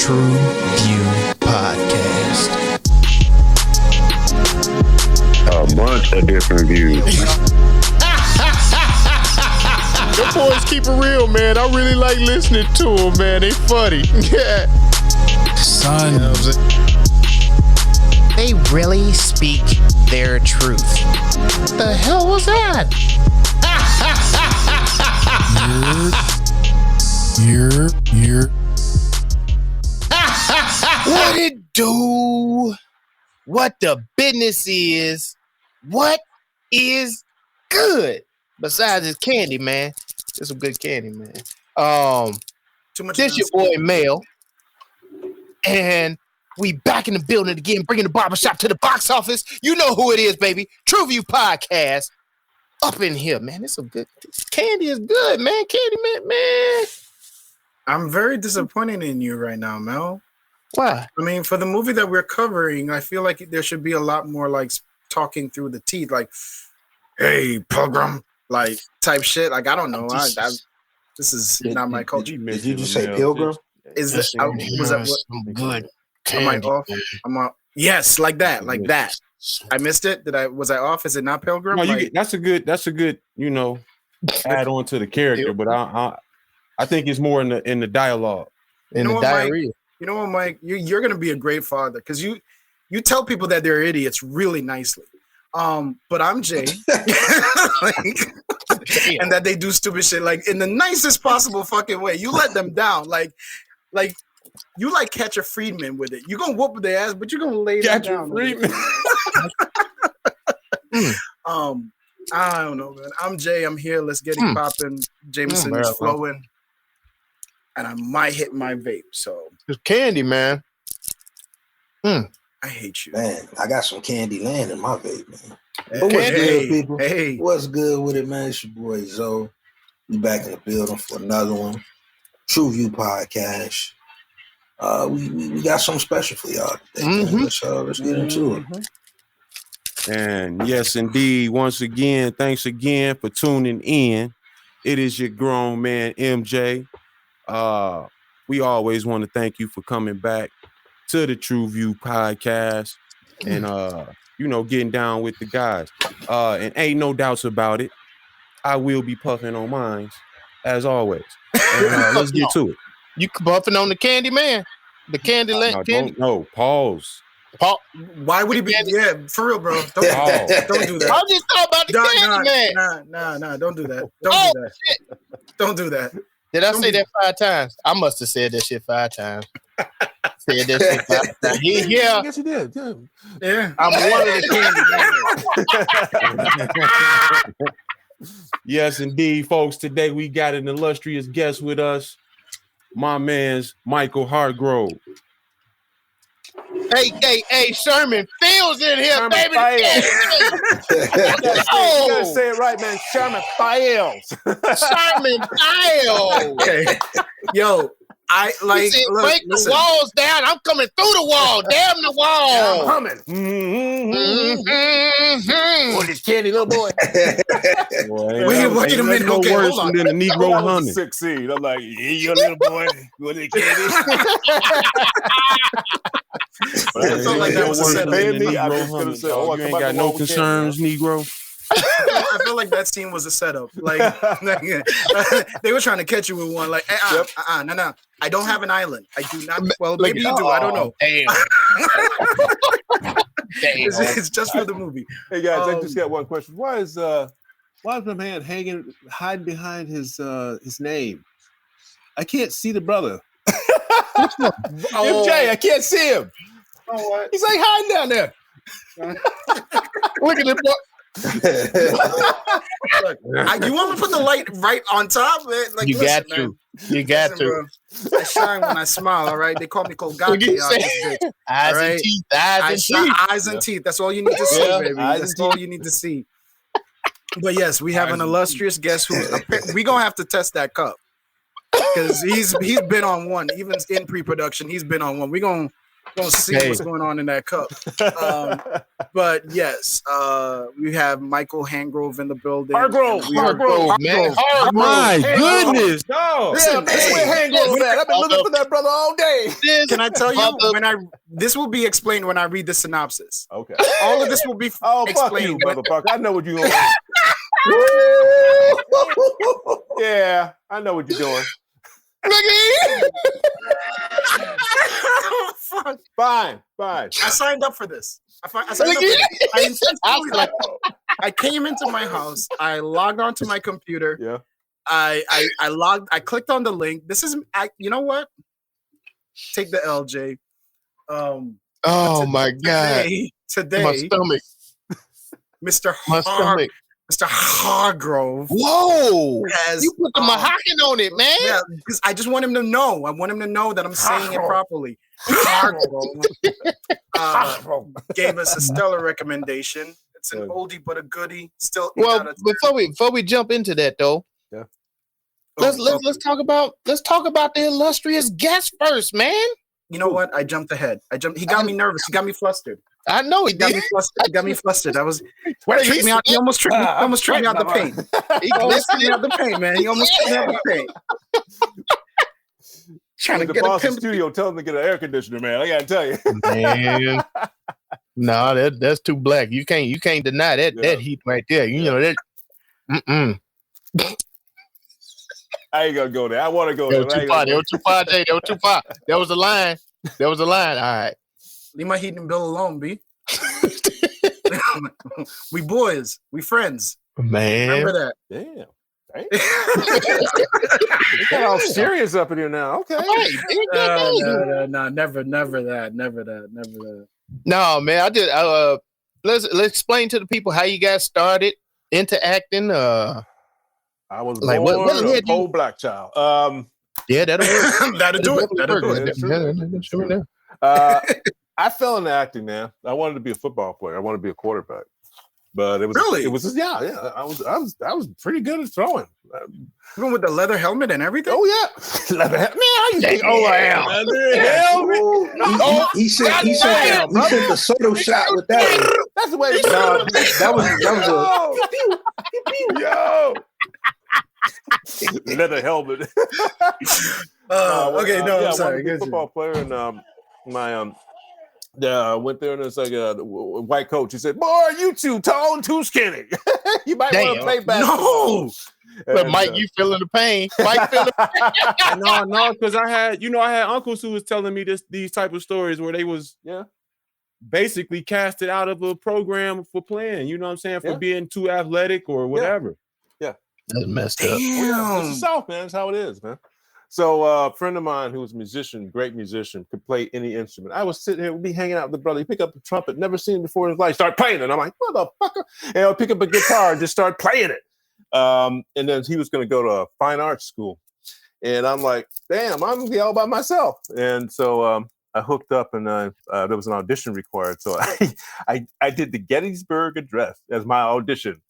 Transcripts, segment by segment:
True View Podcast. A bunch of different views. Your boys keep it real, man. I really like listening to them, man. They funny. Yeah. Son, They really speak their truth. What the hell was that? you're. What it do? What the business is? What is good? Besides this candy, man. It's some good candy, man. Too much. This your boy Mel. And we back in the building again, bringing the barbershop to the box office. You know who it is, baby. True View Podcast. Up in here, man. It's some good. This candy is good, man. Candy, man. I'm very disappointed in you right now, Mel. Why? I mean, for the movie that we're covering, I feel like there should be a lot more like talking through the teeth, like, "Hey, Pilgrim," like type shit. Like, I don't know. This is not my culture. Did you just say Pilgrim? Is this? Was that what? Good Am I candy. off? I'm off. Yes, like that. I missed it. Was I off? Is it not Pilgrim? No, Like, that's a good, add on to the character, but I think it's more in the dialogue. In the what, diarrhea. you know what, Mike? You're gonna be a great father because you tell people that they're idiots really nicely. But I'm Jay, and that they do stupid shit like in the nicest possible fucking way. You let them down, like you like Catcher Friedman with it. You're gonna whoop their ass, but you're gonna lay them down. I don't know, man. I'm Jay. I'm here. Let's get it popping. Jameson is flowing, and I might hit my vape. So It's candy, man. I hate you, Man, I got some candy land in my vape, man. Hey, But what's good, people? Hey, What's good with it, man? It's your boy Zoe. We back in the building for another one. True View Podcast. We got something special for y'all today. Man. Let's get into it. And yes, indeed, once again, thanks again for tuning in. It is your grown man, MJ. We always want to thank you for coming back to the True View Podcast and, getting down with the guys. And ain't no doubts about it. I will be puffing on mine, as always. And, let's get to it. You buffing on the candy, man. The candy land. Candy. No, pause. why would he be? Yeah, for real, bro. Don't do that. Don't do that. I just thought about the candy, man. Nah. Don't do that. Oh, do that. shit. Don't do that. Did I say that 5 times? I must have said that shit 5 times. Said that shit 5 times. Yeah. I guess you did. Yeah. I'm one of the candy, man. Yes, indeed, folks. Today we got an illustrious guest with us. My man's Michael Hargrove. AKA Sherman Fields in here, Sherman baby. You gotta say it right, man. Sherman Fields. Sherman Fields. Okay. Yo, I like. He said, Look, break the listen. walls down. I'm coming through the wall. Damn the wall. I'm humming. Mm-hmm. this candy, little boy? Wait a minute. No Okay, worse hold on. than the Negro humming. 16. I'm like, yeah, you little boy. You want the candy? I felt like that was a setup. Baby, I Negro was gonna humming, say, dog. oh, You come ain't out got the no wall with concerns, Negro. I feel like that scene was a setup. Like they were trying to catch you with one. Like, no. I don't have an island. I do not. Well, maybe you do. I don't know. Damn. It's just for the movie. Hey guys, I just got one question. Why is my man hiding behind his name? I can't see the brother. MJ, I can't see him. Oh, what? He's like hiding down there. Look at the boy. Look, you want me to put the light right on top? Man? Like, You got listen, man. to. You got Listen, to. bro, I shine when I smile, all right? They call me Colgate. Eyes right. and teeth. Eyes and teeth. Eyes and teeth. That's all you need to see, Yeah, baby. eyes That's and all you need to see. But yes, we have an illustrious guest who's we gonna have to test that cup because he's been on one, even in pre-production. He's been on one. Gonna see what's going on in that cup. But yes, we have Michael Hargrove in the building. Hargrove, man. My goodness. No, Listen, where Hargrove at? I've been looking for that brother all day. Can I tell you this will be explained when I read the synopsis. Okay. All of this will be explained. Fuck you, motherfucker. I know what you're doing. Yeah, I know what you're doing. Fine. I signed up for this. I signed up for this. I came into my house. I logged onto my computer. Yeah. I clicked on the link. This is you know what? Take the LJ. My God. Today, My stomach. Mr. Stomach. Mr. Hargrove. Whoa! You put the Mahockin on it, man. Yeah, because I just want him to know. I want him to know that I'm saying it properly. Hargrove gave us a stellar recommendation. It's an oldie but a goodie. Still. Well, before we jump into that though, yeah. Let's talk about the illustrious guest first, man. You know what? I jumped ahead. He got me nervous. He got me flustered. I know he got me flustered. I was tricked me out. He almost tricked me out the paint. He almost tricked me out the paint, man. He almost tricked me out the paint. Trying to get a studio, tell him to get an air conditioner, man. I gotta tell you, man. No, that's too black. You can't deny that heat right there. You know that. I ain't gonna go there. I want to go there. That was too far, Jay. That was too far. That was a line. All right. Leave my heating bill alone, B. We boys. We friends. Man. Remember that. Damn. Right? It got all serious up in here now. Okay. No, never that. No, man. I did. Let's explain to the people how you got started into acting. I was born a whole black child. Yeah, that'll work. That'll do it. I fell into acting, man. I wanted to be a football player. I wanted to be a quarterback, but it was yeah. I was pretty good at throwing. Even with the leather helmet and everything. Oh yeah, leather helmet. Man, how you think? Oh, I am. He said the Soto shot with that. That's the way. That was yo. Leather helmet. Okay, no, I'm sorry. I was a football player, and went there, and it's like a white coach. He said, "Boy, you too tall and too skinny. You might want to play basketball." No. But Mike, you feeling the pain? Mike feeling the pain. No, because I had uncles who was telling me these type of stories where they was basically casted out of a program for playing. You know what I'm saying? For being too athletic or whatever. Yeah. That's messed up. It's the South, man. That's how it is, man. So a friend of mine who was a musician, great musician, could play any instrument. I was sitting here, we'd be hanging out with the brother. He pick up the trumpet, never seen it before in his life, start playing it. I'm like, motherfucker. And I'll pick up a guitar and just start playing it. And then he was going to go to a fine arts school. And I'm like, damn, I'm going to be all by myself. And so I hooked up, and there was an audition required. So I did the Gettysburg Address as my audition.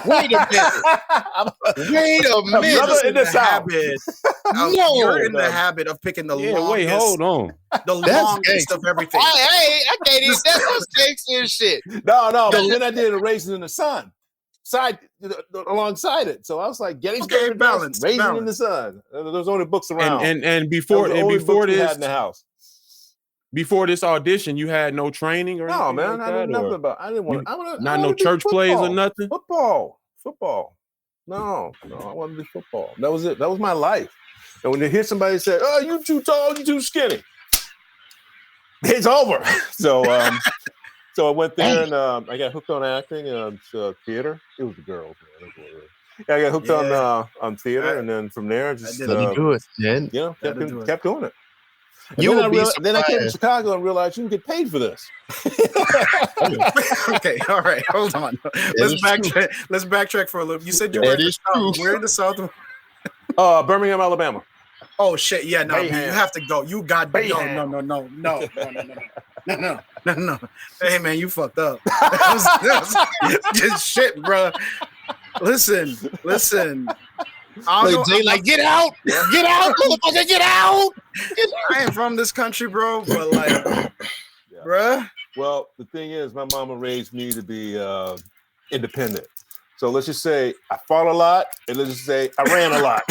Wait a minute. Brother in the South. You're in the habit of picking the longest. Wait, hold on. The longest of everything. I can't even. That's Shakespeare shit. No. But then I did a Raisin in the Sun alongside it. So I was like, Gettysburg balance. Raisin in the Sun. There's only books around. And before this had in the house. Before this audition, you had no training or anything? No, man. Like I didn't that, know about. I didn't want. Not no church plays or nothing. Football. No. I wanted to do football. That was it. That was my life. And when they hear somebody say, "Oh, you too tall, you too skinny," it's over. So I went there and I got hooked on acting and theater. It was the girls, man. I got hooked on theater, and then from there, just do it, man. Kept doing it. Then I came to Chicago and realized you can get paid for this. Okay, all right, hold on. Let's backtrack for a little. You said you were in the South. Where in the South? Birmingham, Alabama. Oh shit! Yeah, no, you Bayham. have to go. You got no. Hey man, you fucked up. That was just shit, bro. Listen. Jay, like, get out, motherfucker, get out. I ain't from this country, bro, but like, bruh. Well, the thing is, my mama raised me to be independent. So let's just say I fought a lot, and let's just say I ran a lot.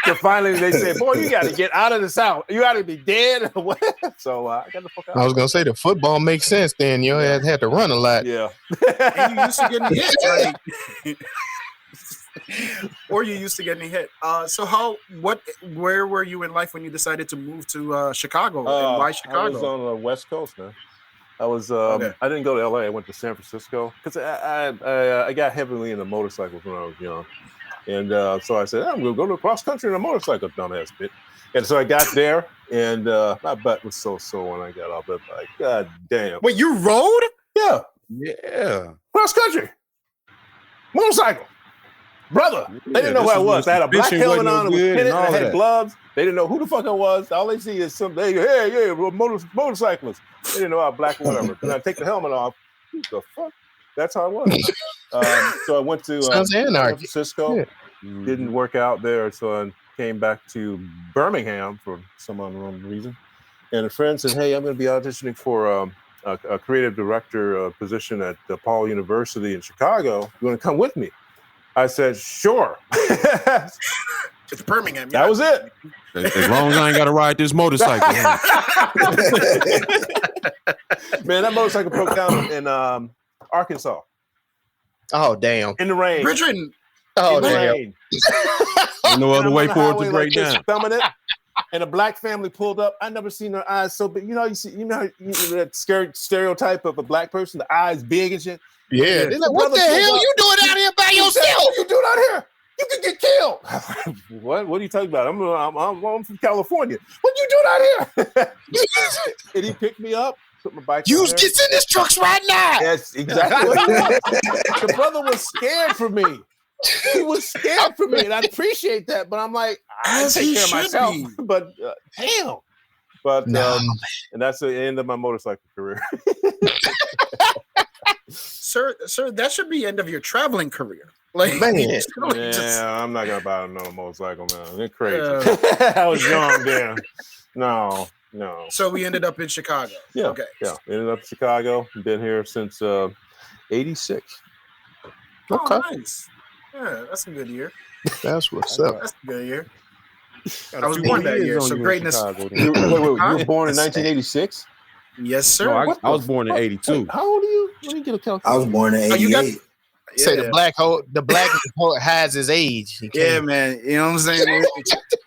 So finally, they said, "Boy, you got to get out of the South. You got to be dead." So I got the fuck out. I was gonna say the football makes sense. Then you had to run a lot. Yeah. And you used to getting hit, like, or you used to getting hit. So where were you in life when you decided to move to Chicago? And why Chicago? I was on the West Coast, man. I was. Okay. I didn't go to LA. I went to San Francisco because I got heavily into motorcycles when I was young, and so I said I'm gonna go to cross country on a motorcycle, dumbass bitch. And so I got there, and my butt was so sore when I got off. But like, god damn. Wait, you rode? Yeah, Yeah. cross country, motorcycle, brother. They didn't know who I was. I had a black Fishing helmet wasn't on, no it was good pitted, and and I all had that. gloves. They didn't know who the fuck I was. All they see is some motorcyclists. They didn't know I was black or whatever. And I take the helmet off. Who the fuck? That's how it was. So I went to Sounds San anarchy. Francisco. Yeah. Didn't work out there, so I came back to Birmingham for some unknown reason. And a friend said, "Hey, I'm going to be auditioning for a creative director position at DePaul University in Chicago. You want to come with me?" I said, "Sure." It's Birmingham. That was it. As long as I ain't got to ride this motorcycle. Man, that motorcycle broke down in Arkansas Oh damn. in the rain. Bridgeton. Oh In the damn. rain. No And other I'm way on the for it highway to break like this, down. thumbing it, and a black family pulled up. I never seen their eyes so big. You know that stereotype of a black person, the eyes big and shit. Yeah. They're like, what Brother the hell pulled up. you doing out here by He said, yourself? "What you doing out here? You could get killed." What? What are you talking about? I'm from California. What you doing out here? And he picked me up, put my bike. You on there. get in this trucks right now. That's exactly what he was. The brother was scared for me. He was scared for me, and I appreciate that. But I'm like, I As take he care of should myself. be. But damn. But No. and that's the end of my motorcycle career. Sir, that should be end of your traveling career. Like, Man. you know, Yeah, just- I'm not gonna buy another motorcycle, man. They're crazy. Yeah. I was young then. No. so we ended up in Chicago. Yeah. Okay. Yeah. Ended up in Chicago. Been here since '86. Oh, nice. Yeah, that's a good year. That's what's up. That's a good year. Got I was 2 born more that years year, on so you in greatness- Chicago, then. You were Huh? born in 1986. Yes, sir. No, What I was the born in fuck? '82. How old are you? Let me get a calculator. I was born in Oh, you got- '88. Say Yeah. the black hides his age. He Yeah, can't- man. You know what I'm saying?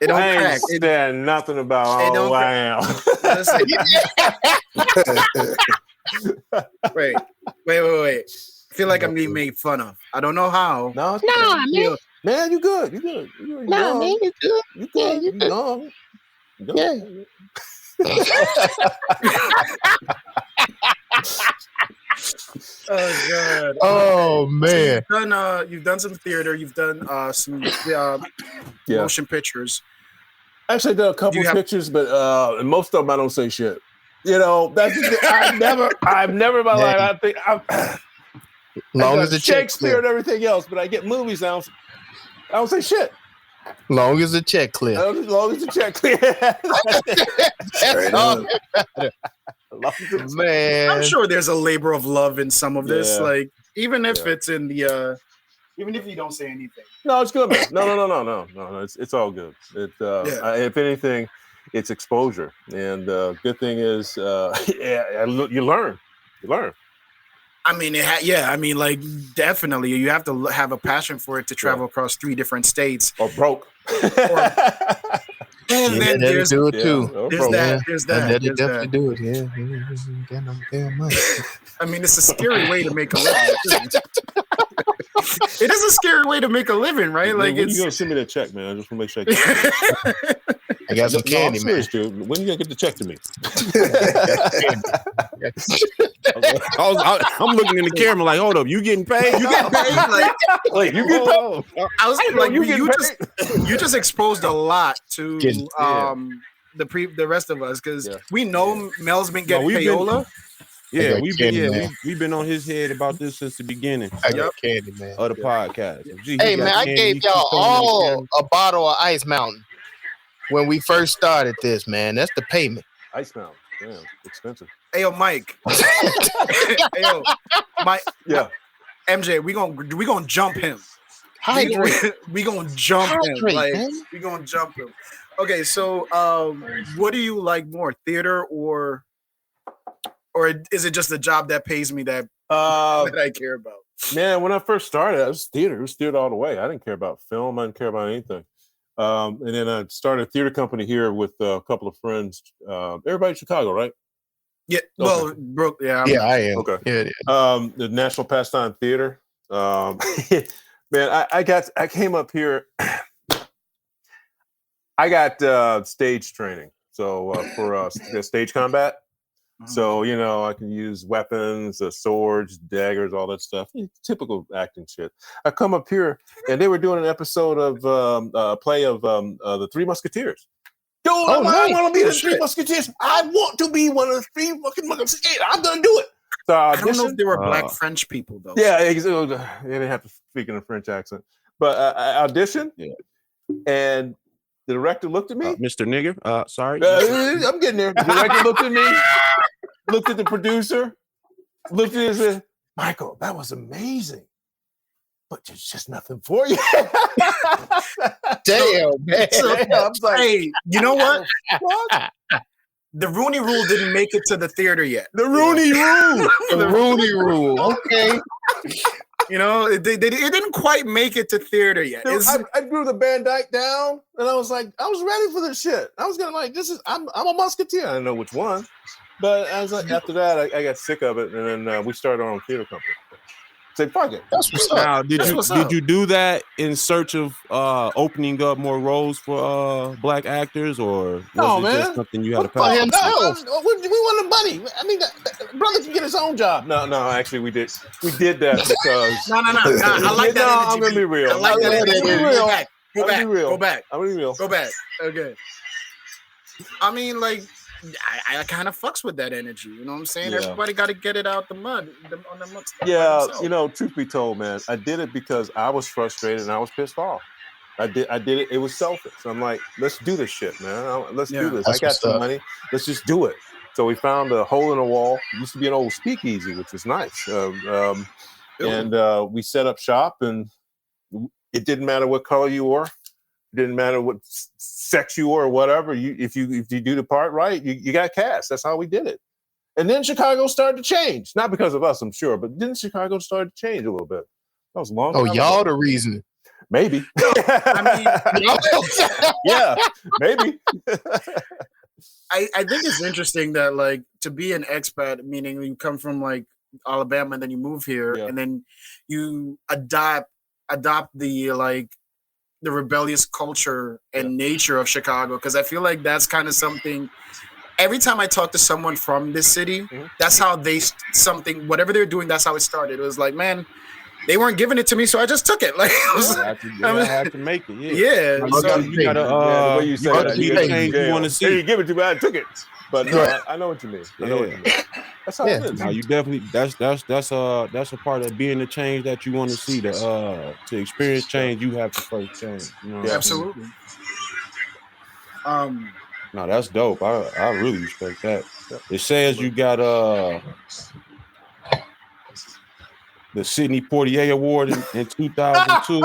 It don't I crack. ain't saying nothing about it how don't old I am. Listen, wait. I feel like I'm being made fun of. I don't know how. No, Yeah. man, you good. You good. You good. Nah, man, you good. You good. You young. Yeah. Oh god. Oh man. You've done some theater. You've done some Yeah. motion pictures. Actually, I did a couple You have- pictures, but and most of them I don't say shit. You know, that's I've never in my life. I think Long I as got the check Shakespeare clear. and everything else, but I get movies now. I don't say shit. Long as the check clear. As long as the check clear. Straight Oh, up. man. I'm sure there's a labor of love in some of this. Yeah. Like even if Yeah. it's in the even if you don't say anything. No, it's good, man. No. It's all good. Yeah. If anything, it's exposure, and good thing is, you learn. I mean, like definitely, you have to have a passion for it to travel across 3 different states. Or broke. And Yeah, then that'll there's do it too. or there's broke. that. There's that. That'll There's definitely that. do it. Yeah. Got no damn money. I mean, it's a scary way to make a living. Isn't it? It is a scary way to make a living, right? Like when you it's. gonna send me that check, man? I just want to make sure. I got some No, candy, I'm man. serious, dude. When you gonna get the check to me? I'm looking in the camera like, hold up, you getting paid? You get paid, like, Wait, you get paid? I was like, you you get you just exposed a lot to Yeah. the rest of us because Yeah. we know Mel's been getting we've been- payola. Yeah, got we've candy, been man. we've been on his head about this since the beginning I got candy, man. of the podcast. Gee, he Hey, got man, I candy, gave he keep y'all throwing that all candy. a bottle of Ice Mountain when we first started this, man. That's the payment. Ice Mountain. Damn, expensive. Hey, yo, Mike. Hey, yo, Mike. Yeah. MJ, we gonna jump him. Hydrate. We gonna jump him. Hydrate, Like man. we gonna jump him. Okay, so what do you like more, theater or is it just a job that pays me that I care about? Man, when I first started, it was theater. It was theater all the way. I didn't care about film. I didn't care about anything. And then I started a theater company here with a couple of friends. Everybody in Chicago, right? Yeah. Okay. Well, bro, yeah. Yeah, I am. Okay. Yeah, yeah. The National Pastime Theater. Man, I came up here. I got stage training, so for stage combat. So I can use weapons, swords, daggers, all that stuff. Typical acting shit. I come up here, and they were doing an episode of a play of the Three Musketeers. Dude, I want to be the Three Musketeers. I want to be one of the three fucking Musketeers. I'm gonna do it. So I don't know if they were black French people though. Yeah, they didn't have to speak in a French accent. But I auditioned, and the director looked at me. Mr. Nigger, sorry. I'm getting there. The director looked at me, looked at the producer, looked at it and said, Michael, that was amazing. But there's just nothing for you. Damn, man. So, I'm like, hey, you know what? what? The Rooney Rule didn't make it to the theater yet. The Rooney Rule. The Rooney Rule. Okay. You know, it didn't quite make it to theater yet. Dude, I drew the Van Dyke down, and I was like, I was ready for this shit. I was gonna I'm a musketeer. I didn't know which one, but I was like, after that, I got sick of it, and then we started our own theater company. Say, fuck it. That's what's up. Now, did you do that in search of opening up more roles for black actors, or was it just something you had to pass? him? No, we want the money. I mean, brother can get his own job. No, actually, we did that because no. I like that energy. I'm gonna be real. I like that energy. Go back. I'm gonna be real. Go back. Okay. I mean, like, I kind of fucks with that energy. You know what I'm saying? Yeah. Everybody got to get it out the mud. On the mud stuff Yeah, by themselves. truth be told, man, I did it because I was frustrated and I was pissed off. I did it. It was selfish. I'm like, let's do this shit, man. Let's do this. I got some money. Let's just do it. So we found a hole in the wall. It used to be an old speakeasy, which was nice. And we set up shop, and it didn't matter what color you were. It didn't matter what sex you were or whatever. If you do the part right, you got cast. That's how we did it. And then Chicago started to change. Not because of us, I'm sure, but then Chicago started to change a little bit. That was a long time y'all ago. the reason. Maybe. I mean, yeah, maybe. I think it's interesting that, like, to be an expat, meaning you come from like Alabama and then you move here and then you adopt the the rebellious culture and nature of Chicago, because I feel like that's kind of something. Every time I talk to someone from this city, that's how whatever they're doing, that's how it started. It was like, man, they weren't giving it to me, so I just took it. Like, I had to make it. Yeah. So you gotta, the way you said that, you change you want to see. Hey, you give it to me, I took it. But no, I know what you mean. I know what you mean. That's how it is. No, you definitely that's a part of being the change that you want to see. To experience change, you have to first change. You know absolutely. No, that's dope. I really respect that. It says you got the Sidney Poitier Award in 2002.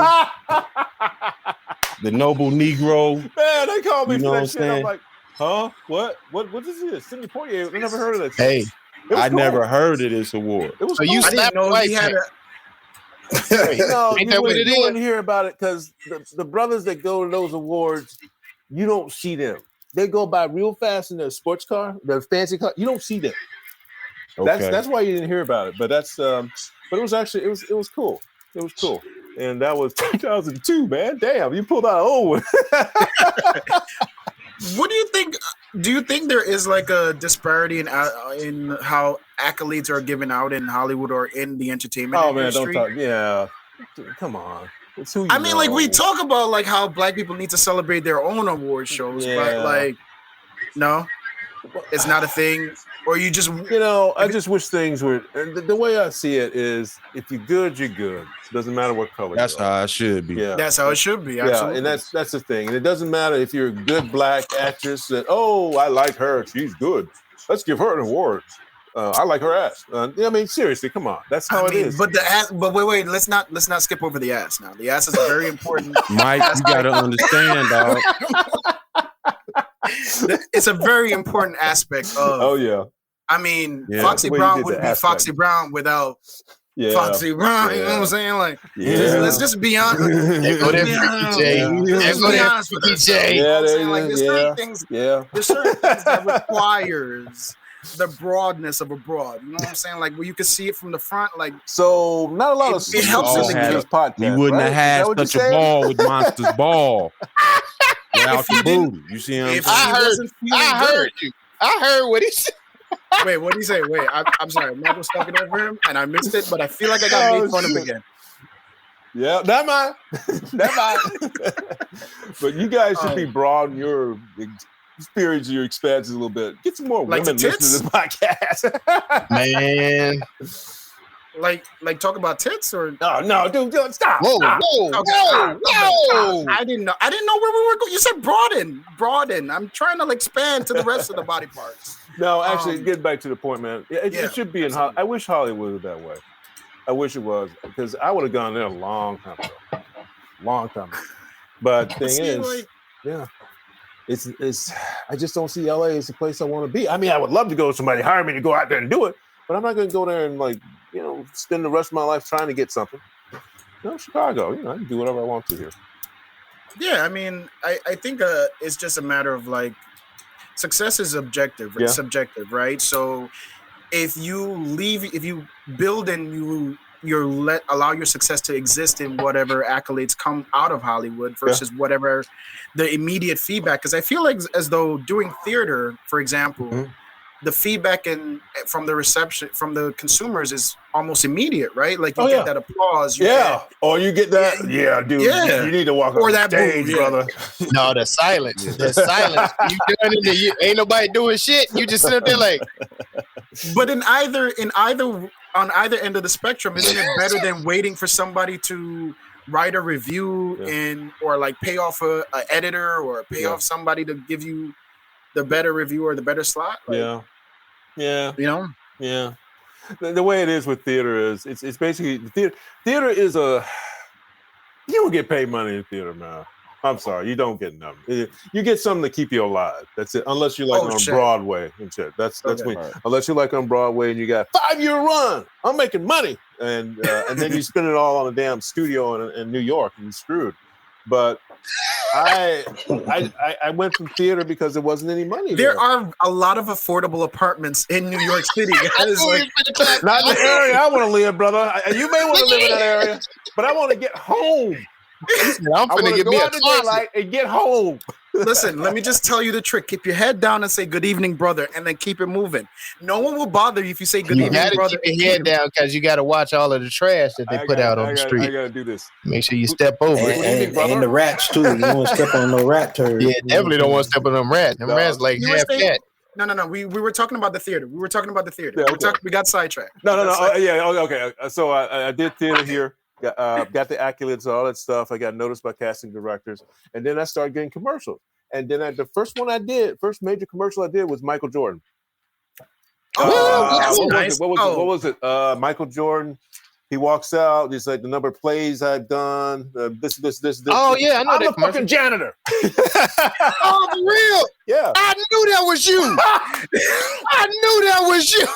The Noble Negro. Man, they called me You know for what I'm that shit. I'm saying? like, huh? What is this? Sidney Poitier. I never heard of that shit. Hey, It was I cool. never heard of this award. It was so cool. you I didn't slapped know white he had man. No, Ain't that what it you is? wouldn't hear about it because the brothers that go to those awards, you don't see them. They go by real fast in their sports car, their fancy car. You don't see them. Okay. That's why you didn't hear about it. But that's but it was actually it was cool. It was cool. And that was 2002, man. Damn, you pulled out an old one. What do you think? Do you think there is like a disparity in how accolades are given out in Hollywood or in the entertainment industry? Don't talk. Yeah, come on. It's who you I mean, like, we know. talk about like how black people need to celebrate their own award shows, but Yeah. like, no, it's not a thing. Or you just I just wish things were. The way I see it is, if you're good, you're good. It doesn't matter what color. That's you are. how it should be. Yeah, that's how it should be. Absolutely. Yeah, and that's the thing. And it doesn't matter if you're a good black actress. That I like her. She's good. Let's give her an award. I like her ass. I mean, seriously, come on. That's how it is. But the ass. But wait. Let's not skip over the ass now. The ass is a very important. Mike, you gotta understand, dog. It's a very important aspect of. Oh yeah. I mean, Yeah. Foxy Well, Brown you did wouldn't the be aspect. Foxy Brown without Yeah. Foxy Brown. You know Yeah. what I'm saying? Like, Yeah. let's just be honest. There go that Freaky J. There Let's go be that honest with Freaky ourselves. J. You know what I'm Yeah, saying? Like, there's certain things. Yeah. There's certain things that requires the broadness of a broad. You know what I'm saying? Like, where you can see it from the front. Like, So not a lot of It helps in the this podcast. You wouldn't right? have Is that what had such you're a saying? ball with Monster's ball without If the you didn't- booty. You see what I'm if saying? she wasn't feeling I heard you. I heard what he said. Wait, what did he say? Wait, I'm sorry. Mike was talking over him, and I missed it, but I feel like I got made fun of shit. again. Yeah, that mine. But you guys should be broaden your experience, your expanses a little bit. Get some more Like women the listening to this podcast. Man. Like talk about tits or No, dude, stop. Whoa, stop. whoa, Okay, whoa, whoa. I didn't know where we were going. You said broaden. I'm trying to expand to the rest of the body parts. No, actually, getting back to the point, man. It should be in Hollywood. absolutely. I wish Hollywood was that way. I wish it was, because I would have gone there a long time ago. But the thing See, is, like- yeah, it's. I just don't see LA as the place I want to be. I mean, I would love to go. Somebody hire me to go out there and do it, but I'm not going to go there and spend the rest of my life trying to get something. Chicago. I can do whatever I want to here. Yeah, I mean, I think it's just a matter of success is objective, Yeah. subjective, right? So if you build and allow your success to exist in whatever accolades come out of Hollywood versus whatever the immediate feedback, because I feel like as though doing theater, for example, Mhm. the feedback from the reception from the consumers is almost immediate, right? Like you Oh, get yeah. that applause, Or you get that. Yeah, dude. Yeah. You need to walk Or on that stage, boo, yeah. brother. No, the silence. The silence. You done it. Ain't nobody doing shit. You just sit up there like, But on either end of the spectrum, isn't it better than waiting for somebody to write a review or pay off a editor or pay off somebody to give you the better review or the better slot? Yeah. You know? Yeah. The way it is with theater is it's basically theater is you don't get paid money in theater, man. I'm sorry, you don't get nothing. You get something to keep you alive. That's it. Unless you're on shit. Broadway and shit. That's Okay. when. Unless you're on Broadway and you got 5-year run, I'm making money, and then you spend it all on a damn studio in New York and you're screwed. But I went from theater because there wasn't any money. There are a lot of affordable apartments in New York City. Guys. Not in the area I want to live, brother. You may want to live in that area, but I want to get home. I'm I want finna to get go me a out in closet. daylight and get home. Listen, let me just tell you the trick. Keep your head down and say good evening, brother, and then keep it moving. No one will bother you if you say good You evening, gotta brother. keep your head down because you gotta watch all of the trash that they put out on the I street. gotta do this. Make sure you step over it. And the rats too. You don't want to step on no rat turd. Yeah, definitely don't want to step on them rats. Them No. rats like You were half saying- cat. No. We were talking about the theater. Yeah, okay. We got sidetracked. No. We got sidetracked. Okay. So I did theater here. Got the accolades, all that stuff. I got noticed by casting directors, and then I started getting commercials. And then the first major commercial I did was Michael Jordan. that's What nice. was it? Michael Jordan. He walks out. He's like, the number of plays I've done. This. Oh yeah, I know I'm that a commercial. fucking janitor. Oh, for real? Yeah. I knew that was you. I knew that was you.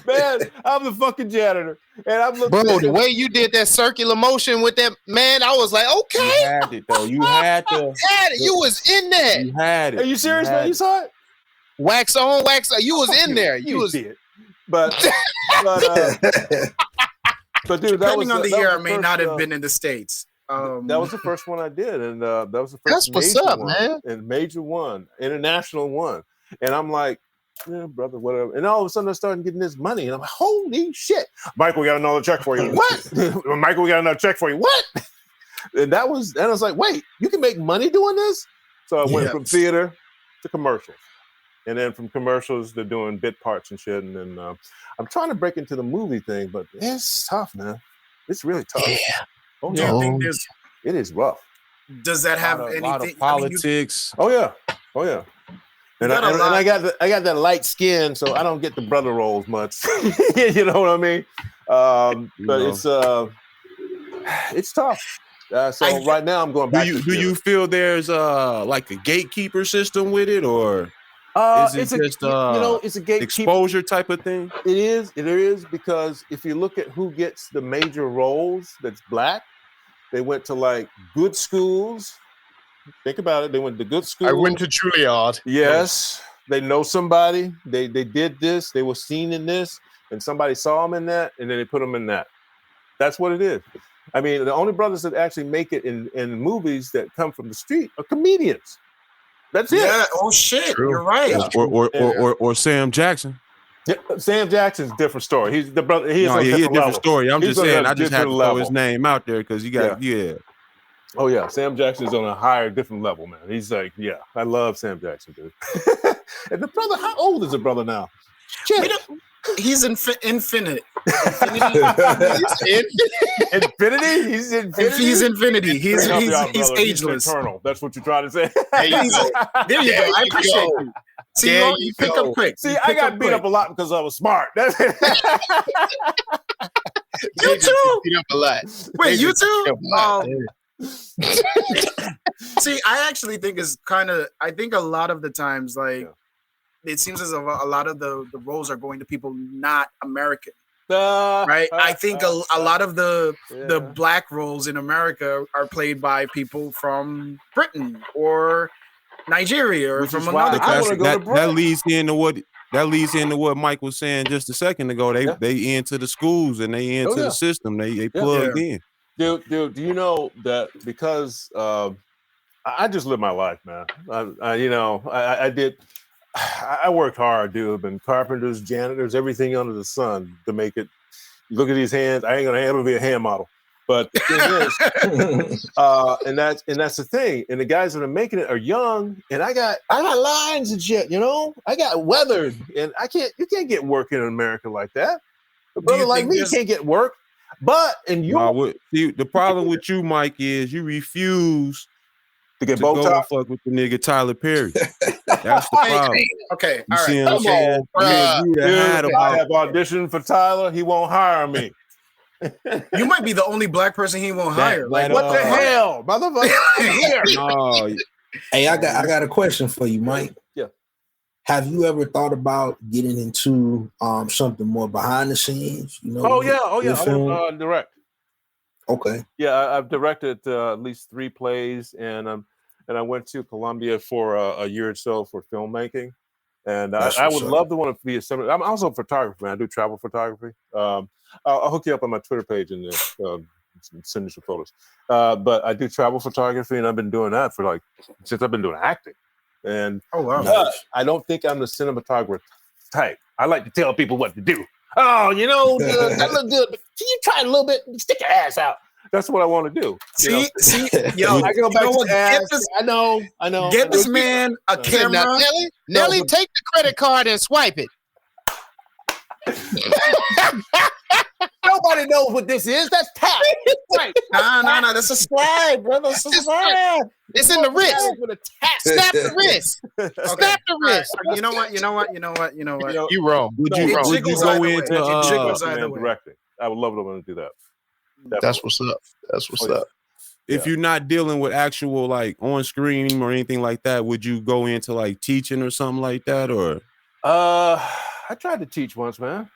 Man, I'm the fucking janitor. And I'm looking Bro, at the way you did that circular motion with that, man, I was like, You okay. had it though. You had to. Had it. You was in there. You had it. Are you serious, You had man? You it. saw it? Wax on, wax on. You was in there. You was. did. But dude, Depending on the year, I may first, not have been in the States. That was the first one I did, and that was the first. That's what's major up, one, man. And major one, international one, and I'm like, yeah, brother, whatever. And all of a sudden, I started getting this money, and I'm like, holy shit, Michael, we got another check for you. What? Michael, we got another check for you. What? And I was like, wait, you can make money doing this? So I went from theater to commercials. And then from commercials, they're doing bit parts and shit. And then I'm trying to break into the movie thing, but it's tough, man. It's really tough. Yeah. Oh, Do yeah. you think there's? It is rough. Does that have A anything? lot of I mean, politics. Oh yeah. Oh yeah. And got a lot- I got that light skin, so I don't get the brother roles much. You know what I mean? But it's tough. So right now I'm going back. Do you feel there's like a gatekeeper system with it, or is it it's just it's a gatekeeper exposure type of thing? It is because if you look at who gets the major roles that's black, they went to like good schools. Think about it. They went to good schools. I went to Juilliard. Yes, they know somebody. They did this. They were seen in this, and somebody saw them in that, and then they put them in that. That's what it is. I mean, the only brothers that actually make it in movies that come from the street are comedians. That's it. Yeah. Oh shit. True. You're right. Or Sam Jackson. Yeah, Sam Jackson's a different story. He's the brother. He's on a He's a different different level. story. I'm He's just on saying. a I just had to different throw level. his name out there because you got Oh yeah, Sam Jackson's on a higher, different level, man. He's like, yeah, I love Sam Jackson, dude. And the brother, how old is the brother now? Shit. He's infinite. Infinity? He's infinity. If he's infinity, he's Help you out, he's brother. ageless. Eternal. That's what you're trying to say. There you go. I appreciate go. you. See, There you pick you up quick. See, You I pick got beat quick. up a lot because I was smart. That's it. You too. Beat up a lot. Wait, you too? Beat up a lot. See, I actually think is kind of. I think a lot of the times, like, it seems as though a lot of the roles are going to people not American, right? I think a lot of the black roles in America are played by people from Britain or Nigeria or Which from is why another I country. wanna go to that leads into what Mike was saying just a second ago. They into the schools and they into the system. They plugged in. Dude, do you know that because I just live my life, man. I did. I worked hard, dude. Been carpenters, janitors, everything under the sun to make it. Look at these hands. I ain't gonna ever be a hand model. But the thing is, and that's the thing. And the guys that are making it are young, and I got lines and shit. You know, I got weathered, and you can't get work in America like that. A brother like me can't get work. But the problem with you, Mike, is you refuse to get go Botox. Fuck with the nigga Tyler Perry. That's the problem. Okay, You all see right. what I'm saying? Dude, I have auditioned for Tyler. He won't hire me. You might be the only black person he won't hire. Like, What the hell, motherfucker? No, Hey, I got a question for you, Mike. Yeah. Have you ever thought about getting into something more behind the scenes? You know? Oh yeah. with film? I direct. Okay. Yeah, I've directed at least 3 plays, and I went to Columbia for a year or so for filmmaking. And I would love to want to be a seminar. I'm also a photographer, man. I do travel photography. I'll hook you up on my Twitter page and send you some photos. But I do travel photography, and I've been doing that for since I've been doing acting. And oh wow, I don't think I'm the cinematographer type. I like to tell people what to do. Oh, that look good, but can you try a little bit? Stick your ass out. That's what I want to do. See, yo, I go back to what? ass. I know. Get this man a camera. Now, Nelly, take the credit card and swipe it. Nobody knows what this is. That's tap. Right. No. That's a slide, brother. That's a slide. It's in the wrist. With a tap. Snap the wrist. Snap the wrist. You know what? You wrong. Would you go into directing? I would love to do that. Definitely. That's what's up. That's what's up. If you're not dealing with actual on screen or anything like that, would you go into teaching or something like that? Or I tried to teach once, man.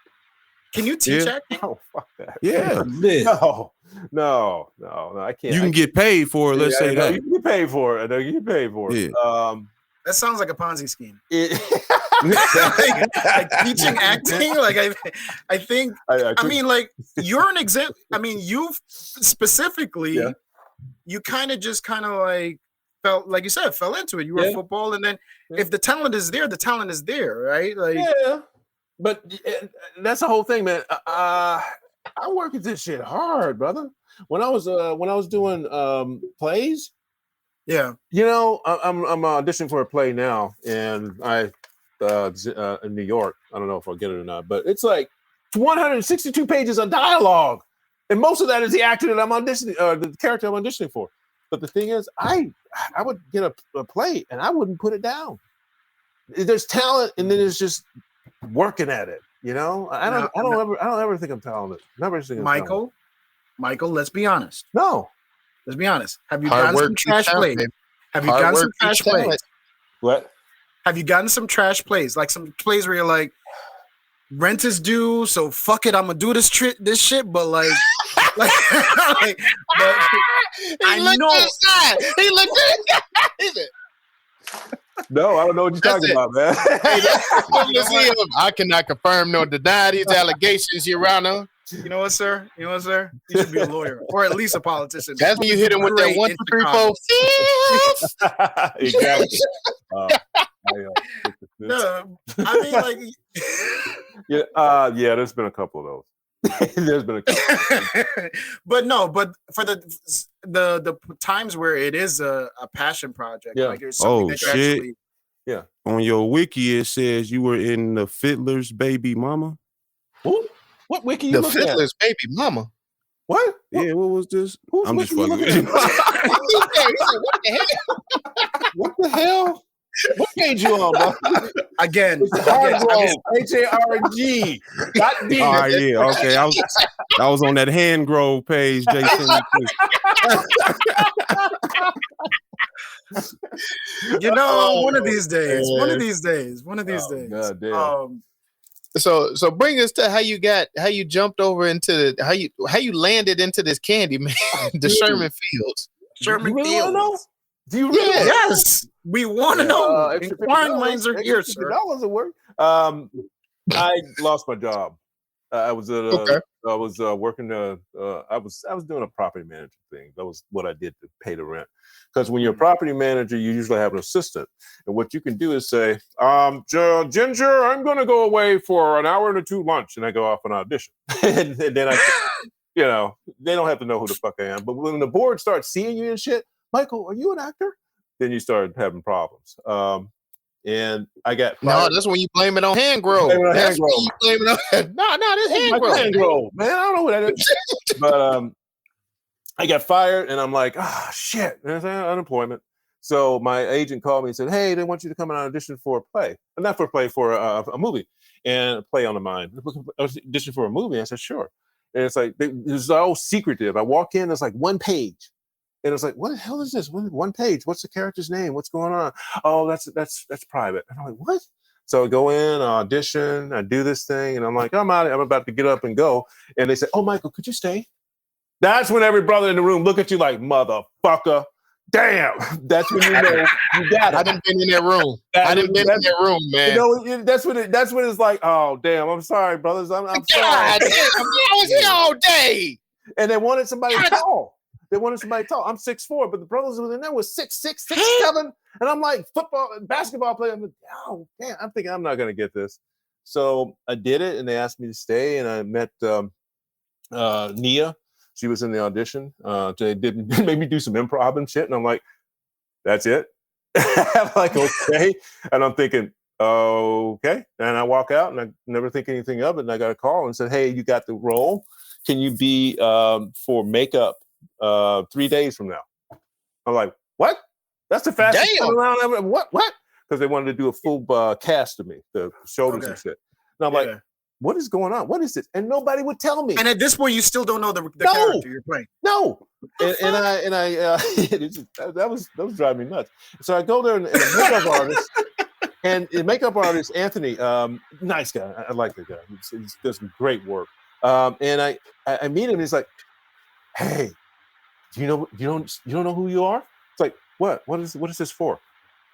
Can you teach acting? Oh, fuck that. Yeah. No, I can't. You can get paid for it. Let's say that. You can get paid for it. I know you get paid for it. Yeah. That sounds like a Ponzi scheme. Like teaching acting, I think. I mean, you're an example. I mean, you specifically, you kind of felt, like you said, fell into it. You were football, and then if the talent is there, the talent is there, right? But that's the whole thing, man. I work at this shit hard, brother. When I was doing plays, yeah, I'm auditioning for a play now, and I in New York. I don't know if I'll get it or not, but it's like 162 pages of dialogue, and most of that is the actor that I'm auditioning, the character I'm auditioning for. But the thing is, I would get a play and I wouldn't put it down. There's talent, and then there's just working at it. You know, I don't ever think I'm talented. Never think I'm talented. Michael, let's be honest. No, let's be honest. Have you Hard gotten work some trash beats plays? talent, Have you Hard gotten some work trash beats talent. plays? what? Have you gotten some trash plays? Like some plays where you're like, rent is due, so fuck it, I'm gonna do this shit, but like, but I know. He looked at it. No, I don't know what you're talking about, man. I cannot confirm nor deny these allegations, Your Honor. You know what, sir? You should be a lawyer, or at least a politician. That's when you hit him with that 1, 2, 3, 4, 5. Exactly. No, I mean, like, yeah. There's been a couple of those. There's been a couple. but for the times where it is a passion project, Yeah. like there's something that you actually. Yeah. On your wiki, it says you were in the Fiddler's Baby Mama. Who? What wiki you The looking at? Fiddler's baby mama. What? Yeah, what was this? Who's I'm just wiki you fucking looking with at? What the hell? What page you on, bro? Again, Hargrove, Harg. you. All right, yeah, okay. I was on that Hargrove page, Jason. you know, one of these days. God damn. So bring us to how you jumped over into how you landed into this candy, man. The Sherman Fields. Sherman You really Fields. wanna know? Do you really? Yeah. Yes, we want to know. Extra Inquiring $50, minds are extra here, sir. $50 will work. I lost my job. I was at I was working. I was doing a property manager thing. That was what I did to pay the rent. Because when you're a property manager, you usually have an assistant, and what you can do is say, "Ginger, I'm going to go away for an hour and 2 lunch," and I go off an audition, and then I, they don't have to know who the fuck I am. But when the board starts seeing you and shit, Michael, are you an actor? Then you start having problems. And I got fired. No, that's when you blame it on Hargrove. That's when you blame it on. No, this Hargrove. Man, I don't know who that is. But I got fired, and I'm like, shit, there's unemployment. So my agent called me and said, hey, they want you to come and audition for a play. Not for a play, for a movie. And a play on the mind. Audition for a movie. I said, sure. And it's like, it's all secretive. I walk in, it's like one page. And it's like, what the hell is this? One page. What's the character's name? What's going on? Oh, that's private. And I'm like, what? So I go in, I audition, I do this thing, and I'm like, I'm out. I'm about to get up and go. And they say, oh, Michael, could you stay? That's when every brother in the room look at you like, motherfucker. Damn. That's when you know you got it. I done been in that room. I done been in that room, man. You know, that's when it's like, oh, damn, I'm sorry, brothers. I'm sorry. God damn, I was here all day. And they wanted somebody tall. I'm 6'4", but the brothers within there was 6'6", 6'7", and I'm like basketball player. I'm like, oh damn! I'm thinking I'm not gonna get this. So I did it, and they asked me to stay, and I met Nia. She was in the audition. They made me do some improv and shit, and I'm like, that's it. I'm like, okay, and I'm thinking, okay, and I walk out, and I never think anything of it, and I got a call and said, hey, you got the role. Can you be for makeup 3 days from now? I'm like, what? That's the fastest turnaround ever. What? Because they wanted to do a full cast of me, the shoulders and shit. And I'm like, what is going on? What is this? And nobody would tell me. And at this point, you still don't know the character you're playing. No. And I that was driving me nuts. So I go there and a makeup artist. And the makeup artist, Anthony, nice guy. I like the guy. He does some great work. And I meet him. And he's like, "Hey, you don't know who you are?" It's like, "What? What is this for?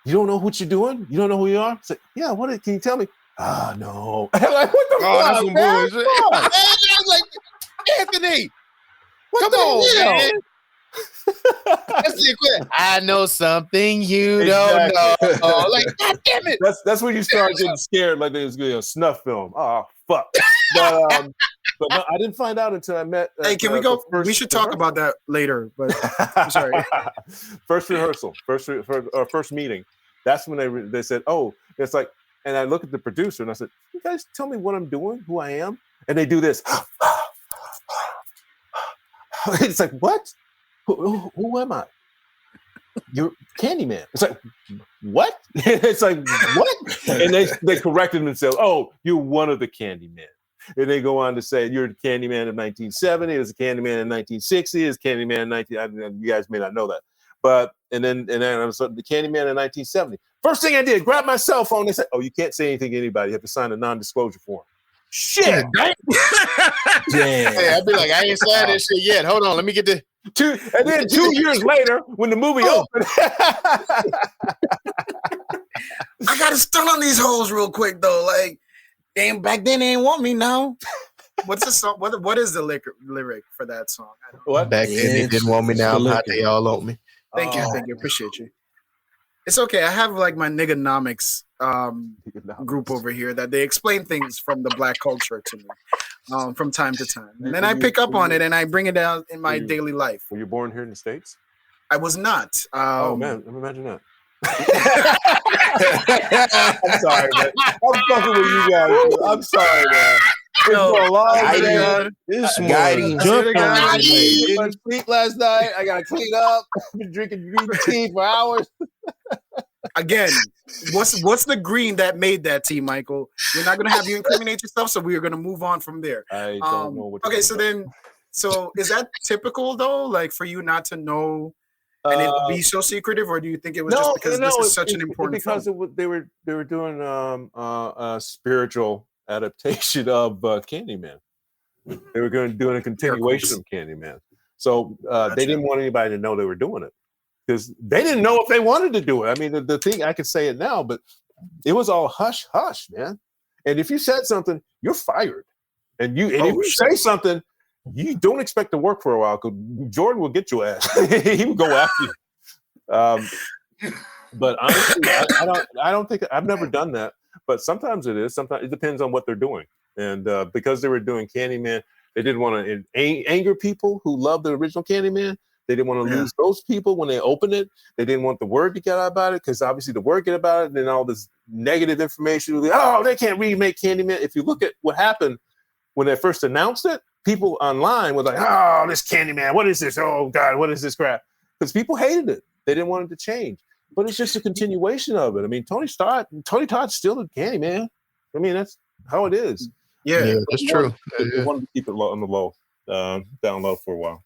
You don't know what you're doing? You don't know who you are?" It's like, "Yeah. What? Can you tell me?" No. I'm like, what the fuck? That's some bullshit. I was like, Anthony, come on, man. That's the equivalent. I know something you don't know. Like, God damn it. That's when you start getting scared, like there's a snuff film. Oh fuck. But no, I didn't find out until I met. Hey, can we go? We should talk about that later. But I'm sorry. First rehearsal, first meeting. That's when they said, "Oh, it's like, And I look at the producer and I said, "You guys tell me what I'm doing, who I am," and they do this. It's like, what? Who am I? You're Candyman. It's like, what? It's like, what? And they corrected themselves. Oh, you're one of the Candymen. And they go on to say, you're the Candyman of 1970. There's a Candyman in 1960. There's Candyman in 19. You guys may not know that, but and then I was the Candyman in 1970. First thing I did, grab my cell phone. They said, "Oh, you can't say anything to anybody. You have to sign a non-disclosure form." Shit. Damn. Hey, I'd be like, I ain't signed this shit yet. Hold on, let me get the And then 2 years later, when the movie opened, I gotta stun on these hoes real quick though. Like, damn, back then they ain't want me now. What's the song? What is the lyric for that song? I don't know. what? back then they didn't want me. Now I'm hot. They all on me. Thank you, appreciate you. It's okay. I have like my nigganomics group over here that they explain things from the black culture to me from time to time, and then I pick up on it and I bring it out in my daily life. Were you born here in the States? I was not. Oh man, imagine that. I'm sorry, man. I'm fucking with you guys. I'm sorry, man. It's so long, man. This Guiding. jumped on I me. didn't sleep last night. I gotta clean up. I've been drinking green tea for hours. Again, what's the green that made that tea, Michael? We're not gonna have you incriminate yourself, so we are gonna move on from there. I don't know what. Okay, so is that typical though? Like for you not to know and it be so secretive, or do you think it was just because this is such an important because film? they were doing a spiritual adaptation of Candyman. They were doing a continuation of Candyman. So they didn't want anybody to know they were doing it because they didn't know if they wanted to do it. I mean, the thing, I could say it now, but it was all hush hush, man. And if you said something, you're fired. And if you say something, you don't expect to work for a while because Jordan will get your ass. He will go after you. But honestly, I don't think I've never done that. But sometimes it is. Sometimes it depends on what they're doing. And because they were doing Candyman, they didn't want to anger people who loved the original Candyman. They didn't want to lose those people when they opened it. They didn't want the word to get out about it because obviously the word get about it, and then all this negative information. Oh, they can't remake Candyman. If you look at what happened when they first announced it, people online were like, "Oh, this Candyman, what is this? Oh God, what is this crap?" Because people hated it. They didn't want it to change. But it's just a continuation of it. I mean, Tony Todd's still the Candyman. I mean, that's how it is. Yeah, that's true. They wanted to keep it low on the low, down low for a while.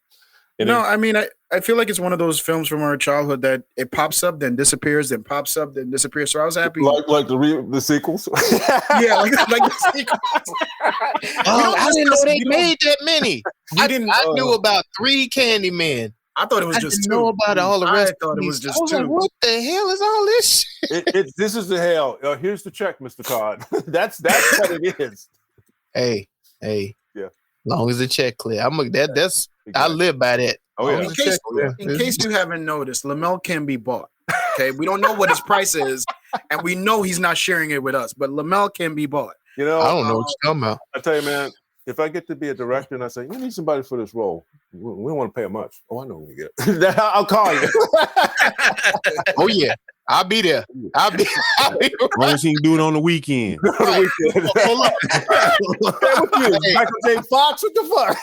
I mean, I feel like it's one of those films from our childhood that it pops up, then disappears, then pops up, then disappears. So I was happy. Like the sequels? Yeah, like the sequels. I didn't know they made that many. I knew about 3 Candyman. I thought it was just 2. Know about all the rest. I thought it was just I was 2. like, what the hell is all this shit? This is the hell. Here's the check, Mr. Todd. That's what it is. Hey. Yeah. Long as the check clear. That's I live by that. Oh yeah. In case you haven't noticed, Lamel can be bought. Okay, we don't know what his price is, and we know he's not sharing it with us. But Lamel can be bought. You know, I don't know what you're talking about. I tell you, man. If I get to be a director and I say, you need somebody for this role, we don't want to pay him much. Oh, I know what we get. I'll call you. Oh, yeah. I'll be there. I'll be As long as he can do it on the weekend. Right. Pull up. Michael J. Fox, what the fuck?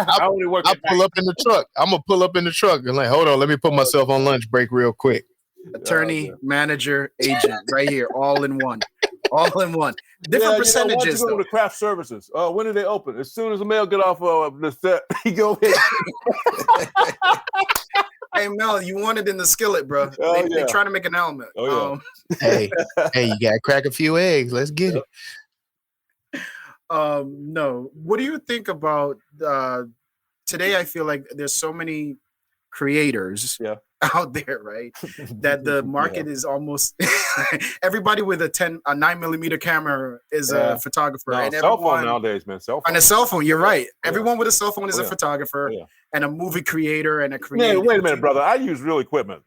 I'll pull up in the truck. I'm going to pull up in the truck and like, hold on, let me put myself on lunch break real quick. Attorney, manager, agent, right here, all in one. All in one. Different percentages. You go to craft services. When do they open? As soon as the mail get off the set, he go ahead. Hey Mel, you want it in the skillet, bro. They trying to make an element. Oh, yeah. Hey, you gotta crack a few eggs. Let's get it. No. What do you think about today? I feel like there's so many creators out there, right? That the market is almost everybody with a 9mm camera is a photographer. No, and cell phone nowadays, man. Cell phone. On a cell phone, you're right. Everyone with a cell phone is a photographer and a movie creator and a creator. Man, wait a minute, brother. I use real equipment.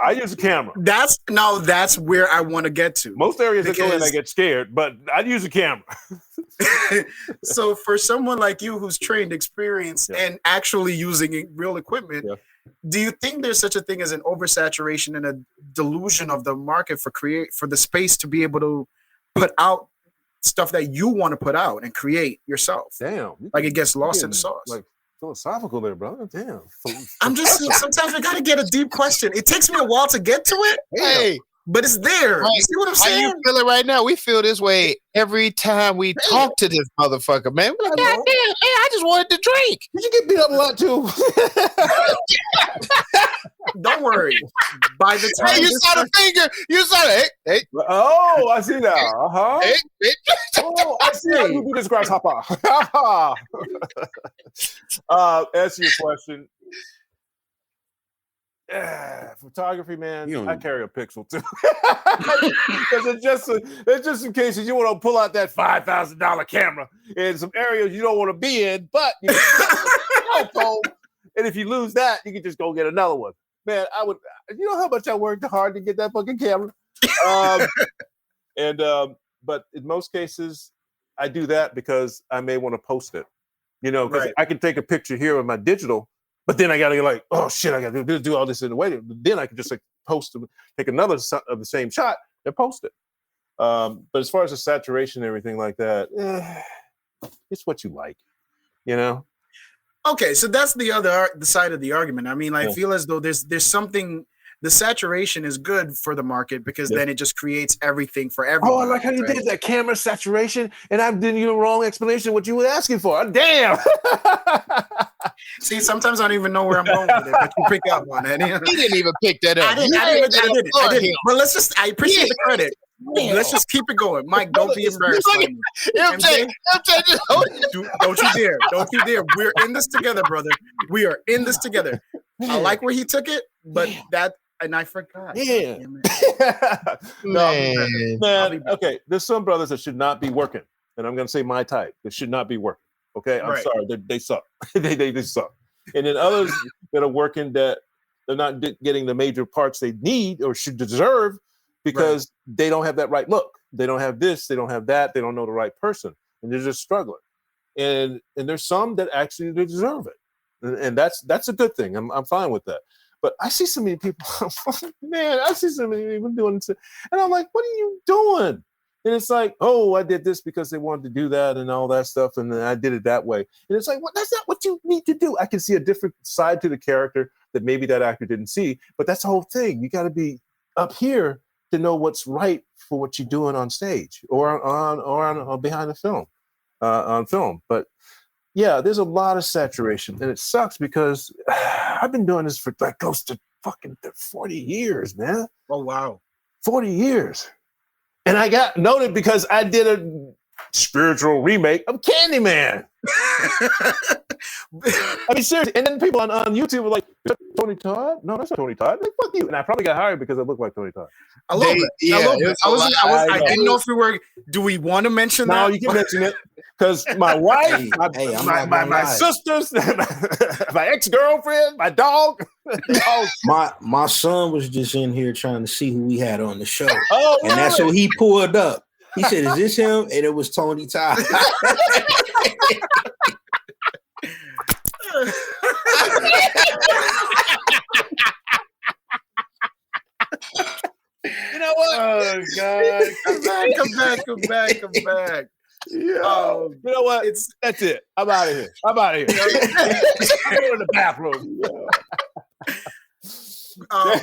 I use a camera. That's where I want to get to. Most areas I go in, I get scared, but I use a camera. So for someone like you who's trained, experienced, and actually using real equipment, do you think there's such a thing as an oversaturation and a delusion of the market for the space to be able to put out stuff that you want to put out and create yourself. Damn. Like it gets lost in the sauce. Like philosophical there, brother. Damn. I'm just sometimes we gotta get a deep question. It takes me a while to get to it. Hey, but it's there. right. You see what I'm How saying? you feeling right now? We feel this way every time we talk to this motherfucker, man. We're like, God damn, hey, I just wanted to drink. Did you get beat up a lot too? Don't worry. By the time Hey, you saw the finger. You saw the hey. Oh, I see now. Uh-huh. Hey. Oh, I see how you do this, grasshopper. Answer your question. Photography, man. I carry a pixel too. Because it's just in case you want to pull out that $5,000 camera in some areas you don't want to be in, but you can phone, and if you lose that, you can just go get another one. Man, I would. You know how much I worked hard to get that fucking camera, but in most cases, I do that because I may want to post it. You know, because I can take a picture here with my digital. But then I got to get like, oh shit, I got to do all this in the way. Then I can just like post, take another of the same shot and post it. But as far as the saturation and everything like that, it's what you like, you know? Okay, so that's the side of the argument. I mean, I feel as though there's something. The saturation is good for the market because then it just creates everything for everyone. Oh, I like how you did that camera saturation, and I'm giving you the wrong explanation of what you were asking for. Damn. See, sometimes I don't even know where I'm going with it, but you pick up on it. He didn't even pick that up. I didn't. But I appreciate the credit. Let's just keep it going. Mike, don't be embarrassed. MJ, don't you dare. We're in this together, brother. We are in this together. I like where he took it, but and I forgot. Yeah. Man. Okay, there's some brothers that should not be working, and I'm going to say my type. They should not be working. Okay, I'm sorry. They suck. they suck. And then others that are working that they're not getting the major parts they need or should deserve because they don't have that right look. They don't have this. They don't have that. They don't know the right person, and they're just struggling. And there's some that actually deserve it, and that's a good thing. I'm fine with that. But I see so many people, man. I see so many people doing it, and I'm like, what are you doing? And it's like, oh, I did this because they wanted to do that and all that stuff, and then I did it that way. And it's like, well, that's not what you need to do. I can see a different side to the character that maybe that actor didn't see, but that's the whole thing. You got to be up here to know what's right for what you're doing on stage or on behind the film, on film. But yeah, there's a lot of saturation, and it sucks because I've been doing this for like close to fucking 40 years, man. Oh wow, 40 years. And I got noted because I did a spiritual remake of Candyman. I mean, seriously. And then people on YouTube were like, Tony Todd? No, that's not Tony Todd. Like, fuck you. And I probably got hired because I look like Tony Todd. I love it. Yeah, I love it. I didn't know if we were. Do we want to mention that? No, you can mention it because my wife, my sisters, my ex-girlfriend, my dog. My son was just in here trying to see who we had on the show. Oh, and that's what he pulled up. He said, "Is this him?" And it was Tony Todd. You know what? Oh God! Come back. Yeah. You know what? That's it. I'm out of here. I'm going to the bathroom.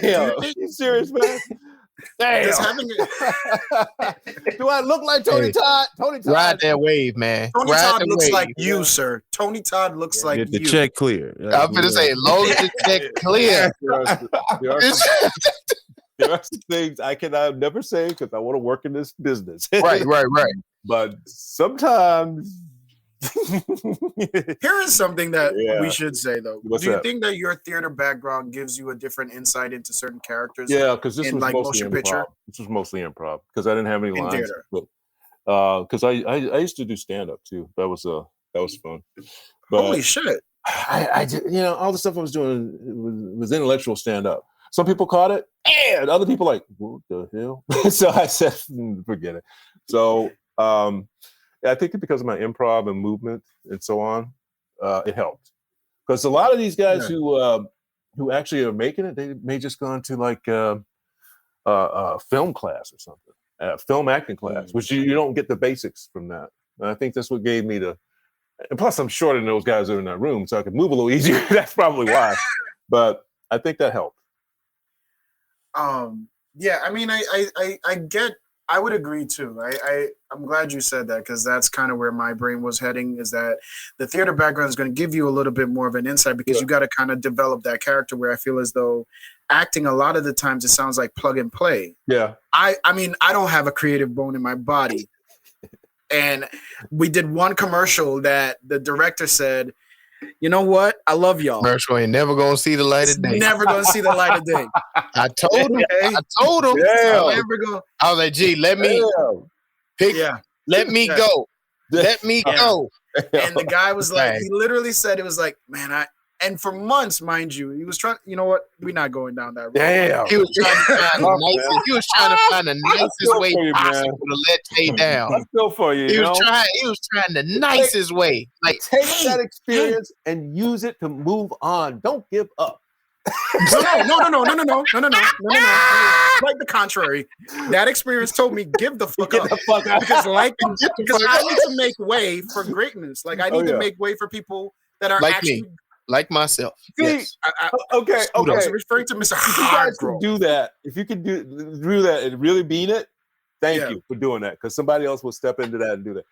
Damn. You serious, man? Damn. Do I look like Tony Todd? Tony Todd. Ride that wave, man. Tony Todd looks like you, sir. Tony Todd looks like Get the you. check clear. I'm going to say, long as the check clear. There are some things I cannot never say because I want to work in this business. Right. But sometimes here is something that we should say though. What's Do you that? think that your theater background gives you a different insight into certain characters? Yeah, because this was like mostly motion improv. picture? This was mostly improv because I didn't have any In lines. theater. But because I used to do stand up too. That was fun. But Holy shit! I did, all the stuff I was doing was intellectual stand up. Some people caught it, and other people like, what the hell? So I said, forget it. So I think that because of my improv and movement and so on, it helped. Because a lot of these guys who actually are making it, they may just go into like film class or something, film acting class, which you don't get the basics from that. And I think that's what gave me and plus I'm shorter than those guys that are in that room, so I could move a little easier. That's probably why. But I think that helped. Yeah, I mean, I would agree too. I'm glad you said that, because that's kind of where my brain was heading, is that the theater background is going to give you a little bit more of an insight, because you got to kind of develop that character, where I feel as though acting, a lot of the times it sounds like plug and play. Yeah. I mean, I don't have a creative bone in my body. And we did one commercial that the director said, you know what? I love y'all. Commercial ain't never gonna see the light of day. Never gonna see the light of day. I told him. Okay. I told him. Yeah. I was like, gee, let me pick. Yeah. Let me go. Let me go. And the guy was like, he literally said, it was like, man, and for months, mind you, he was trying, you know what? We're not going down that road. Damn. He was trying to find the nicest way possible to let Tay down. I feel for you. He was trying the nicest way. Like, take that experience and use it to move on. Don't give up. No. Like the contrary. That experience told me, give the fuck up. Because I need to make way for greatness. Like, I need to make way for people that are like actually me. Like myself. Yes. Okay. I was referring to Mr. Hargrove. Do that. If you can do that and really mean it, thank you for doing that, because somebody else will step into that and do that.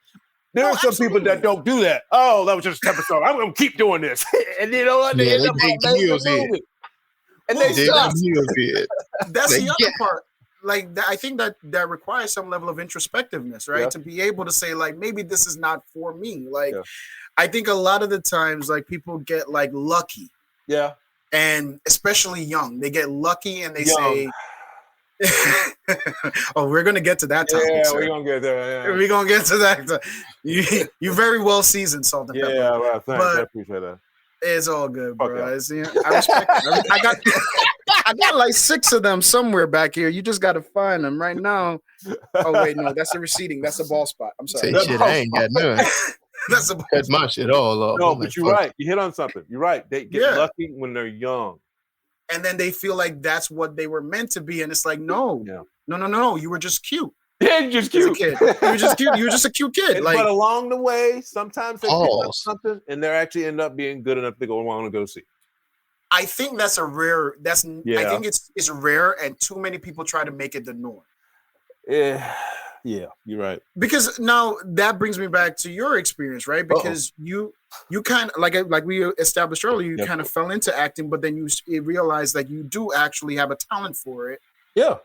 There are some people that don't do that. Oh, that was just an episode. I'm going to keep doing this. And you know what? They end up making a movie. And they suck. That's the other part. Like, I think that requires some level of introspectiveness, right? To be able to say, like, maybe this is not for me. Like, I think a lot of the times, like, people get like lucky. Yeah. And especially young, they get lucky and they say, oh, we're gonna get to that time. Yeah, we're gonna get there. We're gonna get to that. You very well seasoned, Salt and Pepper. Yeah, well, thanks. I appreciate that. It's all good, bro. I respect it. I got like 6 of them somewhere back here. You just gotta find them right now. Oh wait, no, that's a receding. That's a ball spot. I'm sorry. Say shit, I ain't got none. That's my shit all up. No, but you're right. You hit on something. You're right. They get lucky when they're young, and then they feel like that's what they were meant to be, and it's like, no. You were just cute. Yeah, you're just cute. You were just cute. You were just a cute kid. But along the way, sometimes they pick up something, and they actually end up being good enough to go on and go see. I think that's a rare. I think it's rare, and too many people try to make it the norm. Yeah, you're right. Because now that brings me back to your experience, right? Because you kind of like we established earlier, you kind of fell into acting, but then you realized that you do actually have a talent for it. Yeah.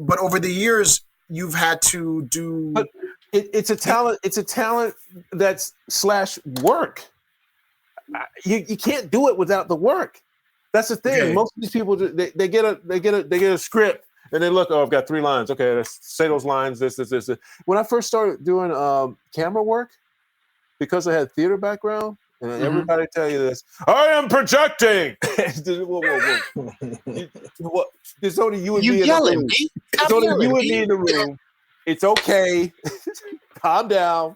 But over the years, you've had to do. But it's a talent. It's a talent that's / work. You can't do it without the work. That's the thing. Okay. Most of these people they get a script. And they look, oh, I've got 3 lines. Okay, let's say those lines, this. When I first started doing camera work, because I had theater background, and everybody tell you this, I am projecting. Whoa. There's only you and me in the room. There's only you and me in the room. It's okay. Calm down.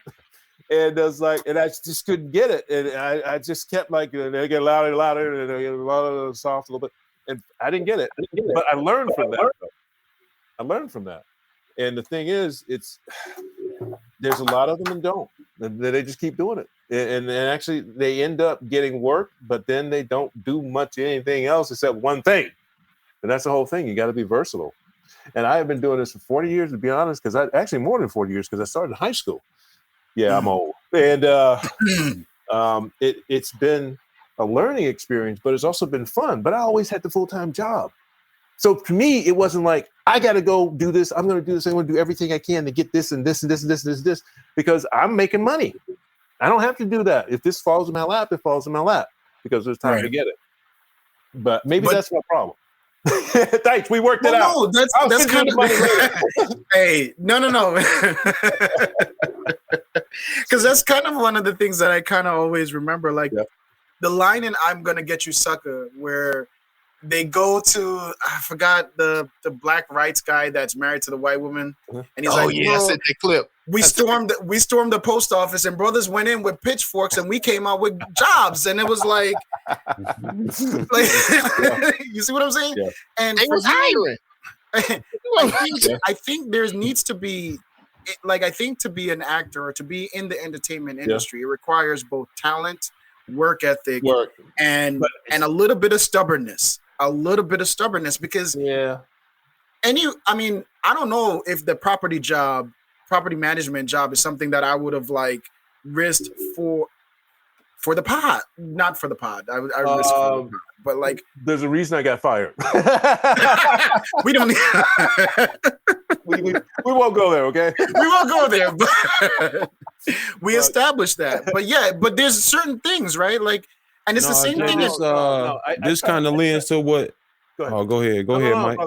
And I was like, and I just couldn't get it. And I just kept like, they get louder and louder, and they get louder and soft a little bit. And I didn't get it. But I learned from that. And the thing is, there's a lot of them and don't. They just keep doing it. And actually, they end up getting work, but then they don't do much anything else except one thing. And that's the whole thing. You got to be versatile. And I have been doing this for 40 years, to be honest, actually more than 40 years, because I started in high school. Yeah, I'm old. And it's been a learning experience, but it's also been fun. But I always had the full-time job. So to me, it wasn't like, I got to go do this. I'm going to do this. I'm going to do everything I can to get this and this and this and this and this, and this, because I'm making money. I don't have to do that. If this falls in my lap, it falls in my lap, because there's time to get it. But maybe that's my problem. Thanks. We worked it out. No, that's kind of hey, no. Because that's kind of one of the things that I kind of always remember, like the line in "I'm Gonna Get You, Sucker," where they go to, I forgot the black rights guy that's married to the white woman, and he's like, I said that clip. We stormed the post office, and brothers went in with pitchforks, and we came out with jobs, and it was like you see what I'm saying? Yeah. And they was hiring. I think there needs to be, like, I think to be an actor or to be in the entertainment industry, it requires both talent, work ethic, and a little bit of stubbornness. Because I mean, I don't know if the property management job is something that I would have like risked for the pod, not for the pod. I risked for the pod, but like, there's a reason I got fired. We don't. we won't go there, okay? We won't go there, but we established that. But yeah, but there's certain things, right? Like, and it's the same thing. This kind of lends to what. Go ahead, Mike.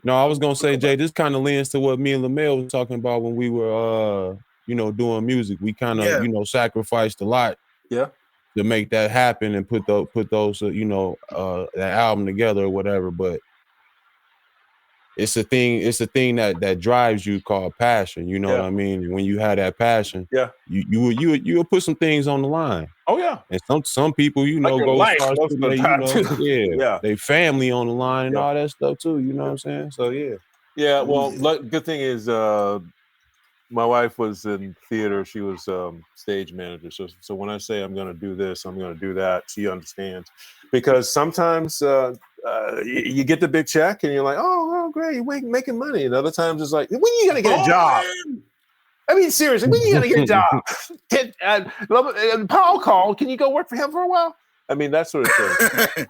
No, I was gonna say, Jay, this kind of lends to what me and LaMel was talking about when we were, doing music. We kind of, sacrificed a lot, to make that happen and put those, that album together or whatever. But it's a thing that drives you called passion. You know what I mean? And when you have that passion, you will put some things on the line. Oh yeah. And some people, like go life, start most of the time. they family on the line and all that stuff too. You know what I'm saying? So yeah. Well, good thing is my wife was in theater. She was stage manager. So when I say I'm going to do this, I'm going to do that, she understands. Because sometimes you get the big check and you're like, oh great, you're making money. And other times it's like, when are you going to get a job? Man. I mean, seriously, when are you going to get a job? Paul called. Can you go work for him for a while? I mean, that sort of thing.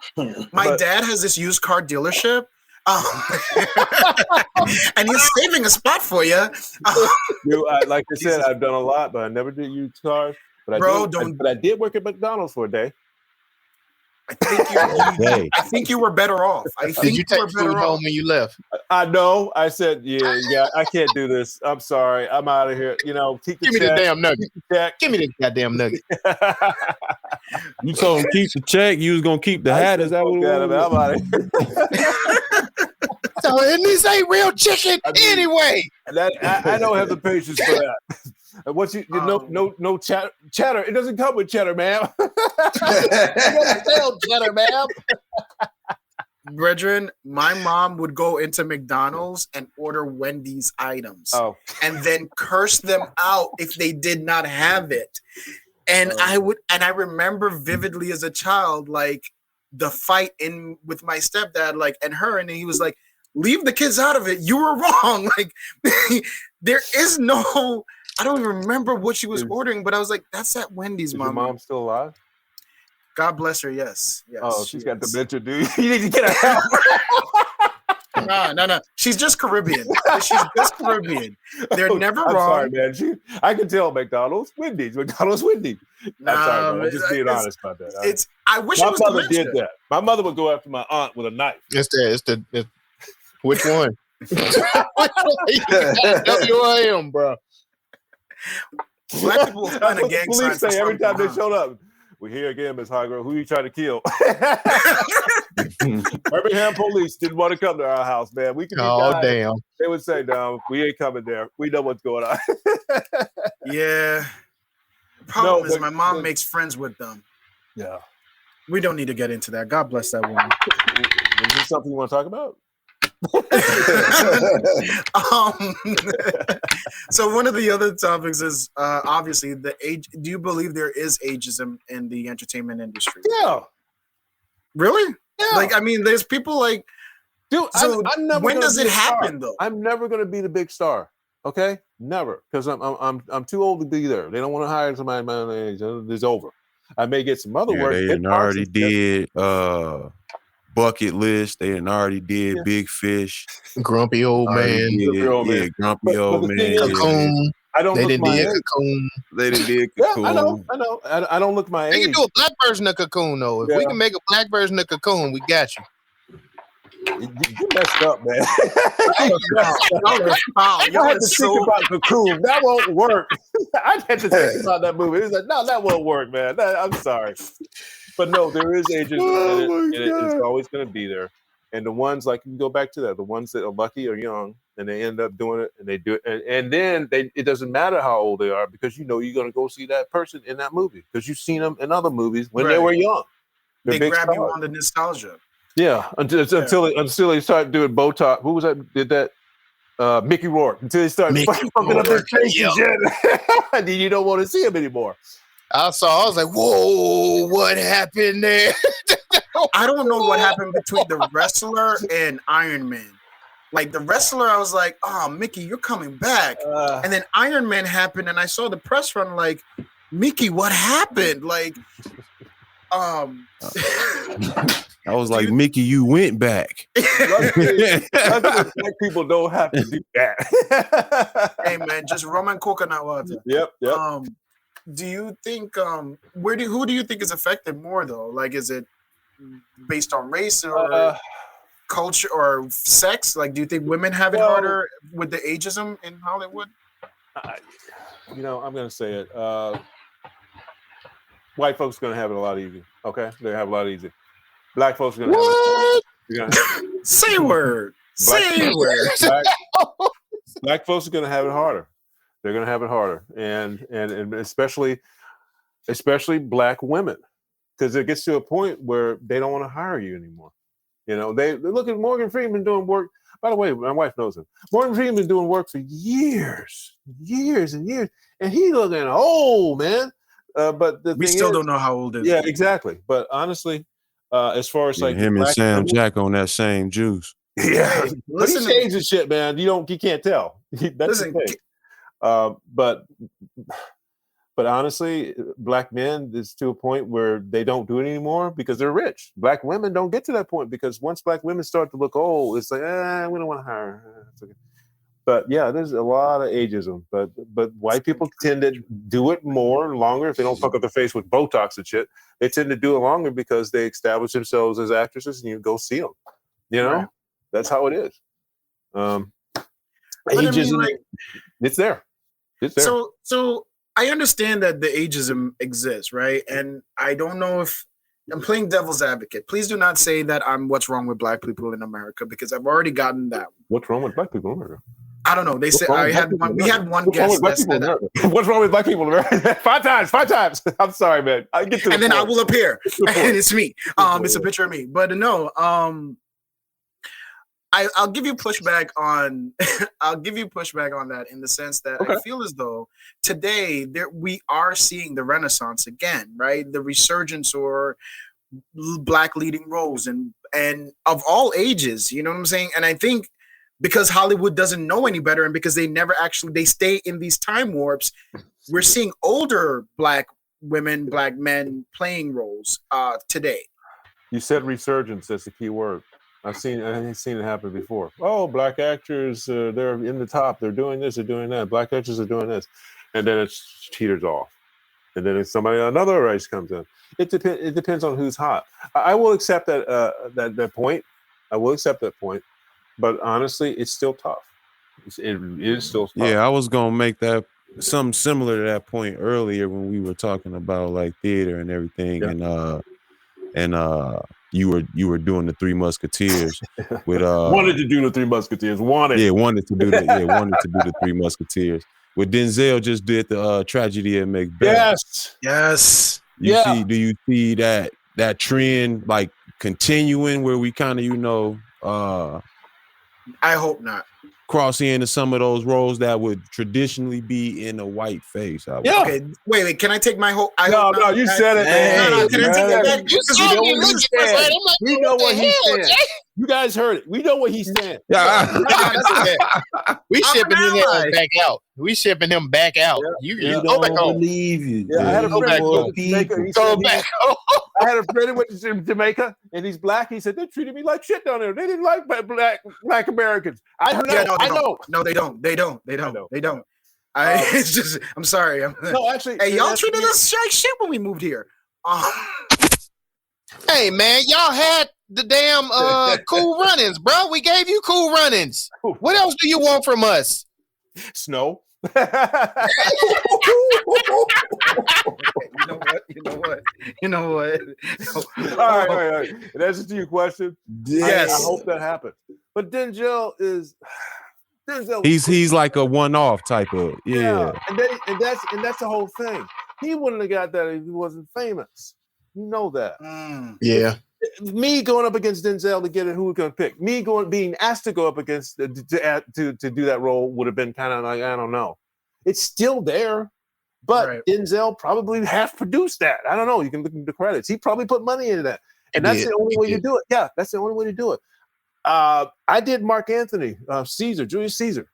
My dad has this used car dealership. And he's saving a spot for you. Like I said, I've done a lot, but I never did used cars. But I did work at McDonald's for a day. I think you were better off. Did you take food home when you left? I know. I said, yeah, I can't do this. I'm sorry. I'm out of here. Give me the damn nugget. Give me the goddamn nugget. You told him keep the check. You was gonna keep the hat. Is that what it was? I'm out of here. So, and this ain't real chicken anyway. I don't have the patience for that. Once no cheddar. It doesn't come with cheddar, ma'am. It doesn't sell cheddar, ma'am. Brethren, my mom would go into McDonald's and order Wendy's items, and then curse them out if they did not have it. And I remember vividly as a child, like the fight with my stepdad, like, and her, and he was like, "Leave the kids out of it. You were wrong." Like, there is no. I don't even remember what she was ordering, but I was like, "That's at Wendy's, Mom." Your mom still alive? God bless her. Yes. Oh, she's got dementia, dude. You need to get her out. No. She's just Caribbean. They're never wrong. Sorry, man. I can tell McDonald's, Wendy's. I'm sorry, man. I'm just being honest about that. I wish it was my mother did that. My mother would go after my aunt with a knife. Which one? WIM, bro. Black people find a gang police say every time they showed up, "We're here again, Miss Hargrove. Who you trying to kill?" Birmingham police didn't want to come to our house, man. We could. Damn. They would say, "No, we ain't coming there. We know what's going on." Yeah. The problem is my mom makes friends with them. Yeah. We don't need to get into that. God bless that woman. Is this something you want to talk about? So one of the other topics is obviously the age. Do you believe there is ageism in the entertainment industry? Yeah. Really? Yeah. Like, I mean, there's people like, dude. So I'm never when does it happen star. though? I'm never going to be the big star. Okay, never, because I'm too old to be there. They don't want to hire somebody my age. It's over. I may get some other work. They already did Bucket List. They already did Big Fish. Grumpy old man. Grumpy old man. Cocoon. I don't. They did Cocoon. They did Cocoon. Yeah, I know. I don't look my age. We can do a black version of Cocoon though. If we can make a black version of Cocoon, we got you. You messed up, man. You had to think about Cocoon. That won't work. I had to think about that movie. It's like, no, that won't work, man. I'm sorry. But no, there is ageism and it's always going to be there. And the ones, like, you go back to that, the ones that are lucky or young, and they end up doing it, and they do it. And then it doesn't matter how old they are, because you're going to go see that person in that movie because you've seen them in other movies when they were young. They grab you on the nostalgia. Yeah, until they started doing Botox. Who was that? Did that? Mickey Rourke. Until they started fucking up his face and shit. And then you don't want to see him anymore. I was like, whoa, what happened there? I don't know what happened between the wrestler and Iron Man. Like the wrestler, I was like, oh, Mickey, you're coming back. And then Iron Man happened, and I saw the press run like, Mickey, what happened? Like, I was like, Mickey, you went back. Black people don't have to do that. Hey man, just rum and coconut water. Yep. Do you think who do you think is affected more though? Like, is it based on race or culture or sex? Like, do you think women have it harder with the ageism in Hollywood? I'm gonna say it. White folks are gonna have it a lot easier. Okay, they have a lot easier. Black folks are gonna have it. Say word. Say word. Black folks are gonna have it harder. They're gonna have it harder, and especially Black women, because it gets to a point where they don't want to hire you anymore. They look at Morgan Freeman doing work. By the way, my wife knows him. Morgan Freeman been doing work for years and years, and he looking old, man. But we still don't know how old it is. Yeah, exactly. But honestly, as far as like him and Sam Jack on that same juice. Yeah, but he changed his shit, man. You can't tell. That's the thing. But honestly, Black men is to a point where they don't do it anymore because they're rich. Black women don't get to that point because once Black women start to look old, it's like, we don't want to hire her. It's okay. But yeah, there's a lot of ageism. But white people tend to do it longer if they don't fuck up their face with Botox and shit. They tend to do it longer because they establish themselves as actresses, and you go see them. Right. That's how it is. Ageism, it's there. It's there. So I understand that the ageism exists, right? And I don't know if I'm playing devil's advocate. Please do not say that I'm what's wrong with Black people in America, because I've already gotten that. What's wrong with Black people in America? I don't know. They said we had one guest that said that. What's wrong with Black people in America? Five times. I'm sorry, man. I get to and then I will appear, and it's me. It's a picture of me. But no, I'll give you pushback on that in the sense that I feel as though today we are seeing the renaissance again, right? The resurgence or Black leading roles and of all ages, you know what I'm saying? And I think because Hollywood doesn't know any better and because they stay in these time warps, we're seeing older Black women, Black men playing roles today. You said resurgence, that's the key word. I've seen it happen before. Oh, Black actors, they're in the top. They're doing this, they're doing that. Black actors are doing this. And then it teeters off. And then it's another race comes in. It depends on who's hot. I will accept that point. I will accept that point. But honestly, it's still tough. It is still tough. Yeah, I was going to make that something similar to that point earlier when we were talking about like theater and everything. Yeah. And you were doing the Three Musketeers with wanted to do the Three Musketeers. Wanted to do the Three Musketeers. With Denzel just did the tragedy of Macbeth. Yes. Do you see that trend like continuing where we kind of I hope not. Cross into some of those roles that would traditionally be in a white face. Okay, wait. Can I take my whole? No, you said it. No, can I take that back? You saw me looking for it. I'm like, we know what he's saying. You guys heard it. We know what he's saying. We shipping him back out. We shipping him back out. You go back home. Believe you. Yeah, I had a friend who go back home. I had a friend who went to Jamaica, and he's Black. He said they treated me like shit down there. They didn't like Black Americans. I know. No, they don't. It's just. I'm sorry. No, actually, hey, y'all treated us like shit when we moved here. Hey, man, y'all had the damn cool runnings, bro. We gave you cool runnings. What else do you want from us? Snow. You know what? All right. In answer to your question, yes, I hope that happens. But Denzel. He's like a one-off type of and that's the whole thing. He wouldn't have got that if he wasn't famous. You know that. Yeah. me going up against Denzel to get it, who we're going to pick? Me being asked to go up against to do that role would have been kind of like, I don't know. It's still there, but Denzel probably half produced that. I don't know. You can look at the credits. He probably put money into that, and that's the only way to do it. Yeah, that's the only way to do it. I did Mark Anthony, Julius Caesar.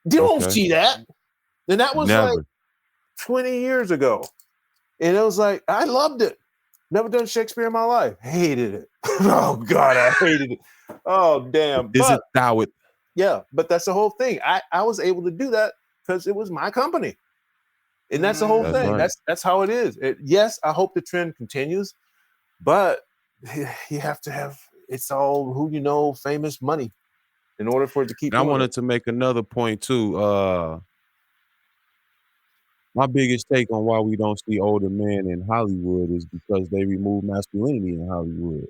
You don't see that, and that was like 20 years ago, and it was like I loved it. Never done Shakespeare in my life. Hated it. Oh God, I hated it. Oh damn. Yeah, but that's the whole thing. I was able to do that because it was my company, and that's the whole thing. Right. That's how it is. Yes, I hope the trend continues, but you have to have it's all who you know, famous money, in order for it to keep. I wanted to make another point too. My biggest take on why we don't see older men in Hollywood is because they remove masculinity in Hollywood.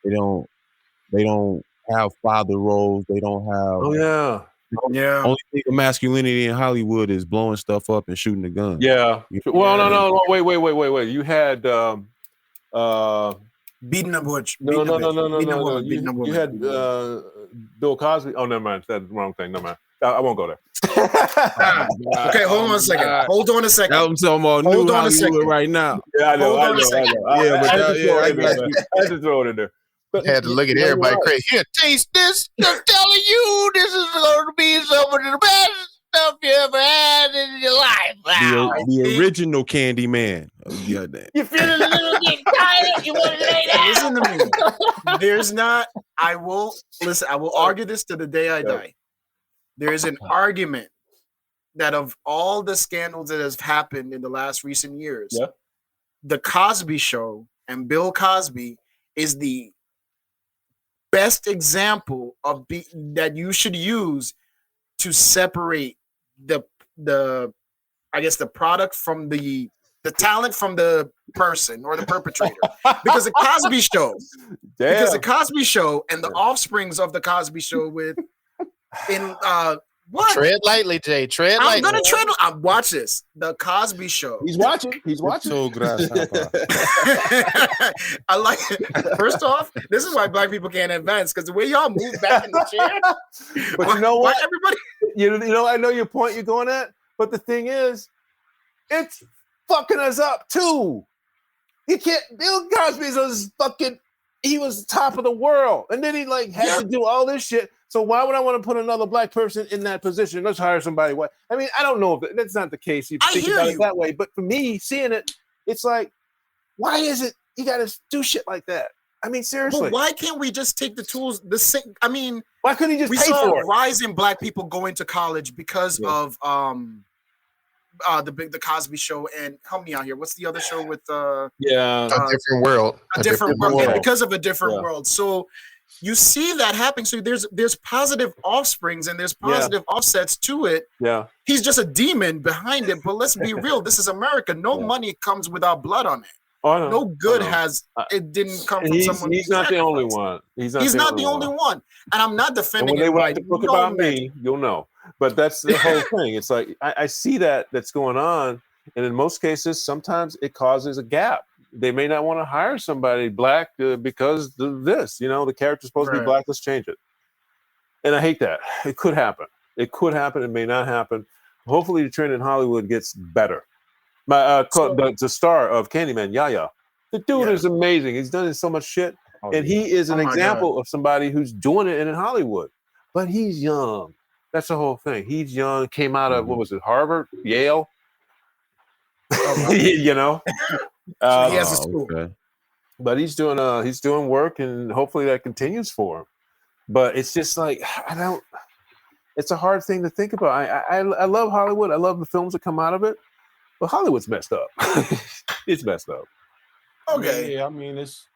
They don't have father roles. They don't have. Oh yeah. Only thing of masculinity in Hollywood is blowing stuff up and shooting a gun. Yeah. Well, no. Wait. You had beating a butch. No. You had Bill Cosby. Oh, never mind. That's the wrong thing. Never mind. I won't go there. Okay, hold on a second. Hold on a second. I'm talking about New Hollywood right now. Yeah, I know. Yeah, but I had to throw it in there. But had to look at everybody crazy. Here, taste this. I'm telling you, this is going to be some of the best stuff you ever had in your life. Wow. The original Candyman. You feeling a little bit tired? You want to lay down? Listen to me. There's not. I will argue this to the day I die. There's an argument that of all the scandals that has happened in the last recent years, the Cosby Show and Bill Cosby is the best example of that you should use to separate the product from the talent from the person or the perpetrator. Because the Cosby Show and the offsprings of the Cosby Show what? Tread lightly, Jay. Tread lightly. I'm gonna tread. Watch this. The Cosby Show. He's watching. I like it. First off, this is why black people can't advance, because the way y'all move back in the chair. But you know what? Everybody. You know, I know your point you're going at, but the thing is, it's fucking us up too. You can't. Bill Cosby's was fucking. He was top of the world, and then he had to do all this shit. So why would I want to put another black person in that position? Let's hire somebody white. I mean, I don't know if that's not the case. You think about it that way, but for me, seeing it, it's like, why is it you got to do shit like that? I mean, seriously. But why can't we just take the tools? I mean, why couldn't he just pay saw for a rise in black people going to college because of the Cosby Show, and help me out here. What's the other show with A Different World? A different world. Yeah, because of A Different World. So you see that happening. So there's positive offsprings and there's positive offsets to it. Yeah. He's just a demon behind it. But let's be real. This is America. No money comes without blood on it. Oh, no good it didn't come from someone. He's not the only one. He's not the only one. And I'm not defending it. When they write the book about me, you'll know. But that's the whole thing. It's like I see that's going on. And in most cases, sometimes it causes a gap. They may not want to hire somebody black because of this. You know, the character's supposed to be black. Let's change it. And I hate that. It could happen. It may not happen. Hopefully the trend in Hollywood gets better. The star of Candyman, Yahya. The dude is amazing. He's done so much shit. And he is an example of somebody who's doing it in Hollywood. But he's young. That's the whole thing. He's young, came out of, what was it, Harvard, Yale? You know? He has a school. Okay. But he's doing work, and hopefully that continues for him. But it's just like, it's a hard thing to think about. I love Hollywood. I love the films that come out of it. But Hollywood's messed up. It's messed up. Okay. Yeah, I mean, it's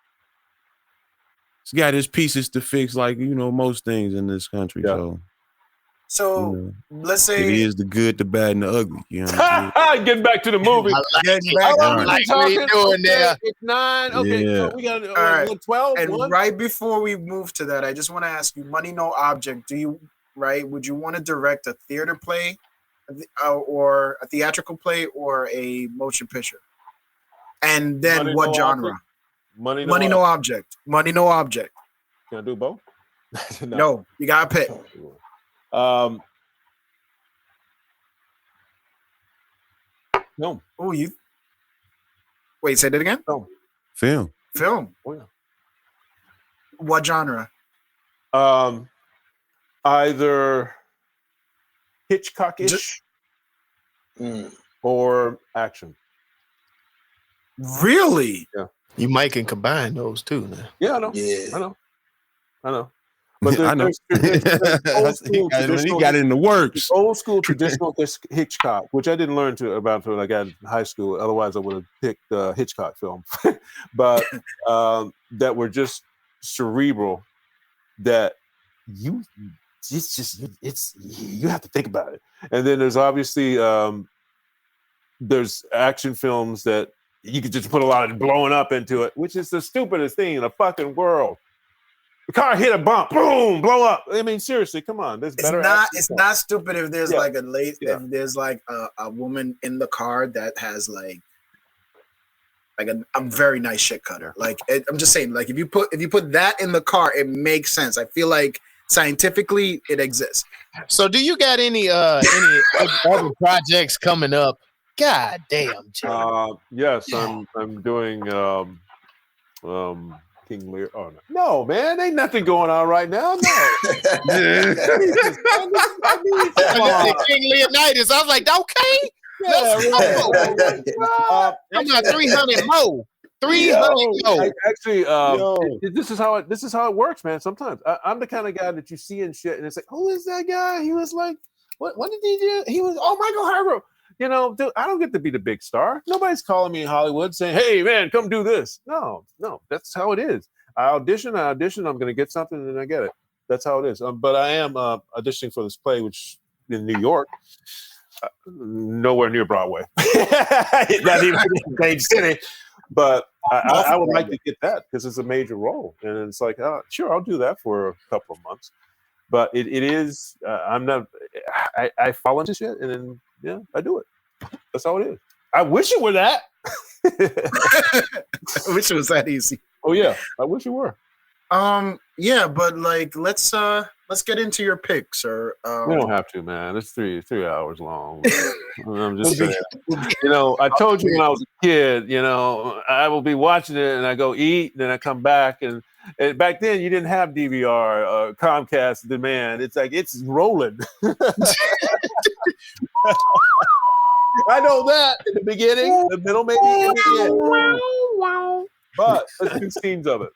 got its pieces to fix, like, most things in this country. Yeah. So let's say it is the good, the bad, and the ugly. You know Getting back to the movie. What are you doing there? It's 9. Okay, so we got 12. And right before we move to that, I just want to ask you, Money No Object. Would you want to direct a theater play, or a theatrical play, or a motion picture? And then what genre? Money, Money, no object. Money, no object. Can I do both? No, you gotta pick. No. Oh, you. Wait, say that again. Film. Film. Oh, yeah. What genre? Either Hitchcock-ish or action. Really? Yeah. You might can combine those two now. Yeah, I know. Yeah. I know. But I know. there's old school he traditional, got it in the works. old school traditional Hitchcock, which I didn't learn about until I got in high school. Otherwise, I would have picked Hitchcock film. But that were just cerebral. That you have to think about it. And then there's obviously there's action films that you could just put a lot of blowing up into it, which is the stupidest thing in the fucking world. The car hit a bump, boom, blow up. I mean, seriously, come on. There's better. It's not stupid if there's like if there's like a woman in the car that has like a very nice shit cutter. Like I'm just saying, like if you put that in the car, it makes sense. I feel like scientifically it exists. So, do you got any other projects coming up? God damn, Jay. Yes, I'm doing King Lear. Oh no, man, ain't nothing going on right now. No. King Leonidas. I was like, okay, let's go. I'm not 300 more. 300 more. Actually, this is how it works, man. Sometimes I'm the kind of guy that you see in shit, and it's like, who is that guy? He was like, what did he do? He was Michael Hargrove. You know, dude, I don't get to be the big star. Nobody's calling me in Hollywood saying, hey, man, come do this. No, that's how it is. I audition, I'm going to get something, and then I get it. That's how it is. But I am auditioning for this play, which in New York, nowhere near Broadway. Not even in Stage City. But I would like to get that because it's a major role. And it's like, sure, I'll do that for a couple of months. But it is, I fall into shit, and then, I do it. That's how it is. I wish it were that. I wish it was that easy. Oh yeah, I wish it were. Yeah, but like let's get into your picks, or we don't have to, man. It's 3 hours long. I'm just saying. I told you when I was a kid, I will be watching it and I go eat, and then I come back, and back then you didn't have DVR, Comcast demand. It's like it's rolling. I know that in the beginning, the middle, maybe in the end. But let's do scenes of it.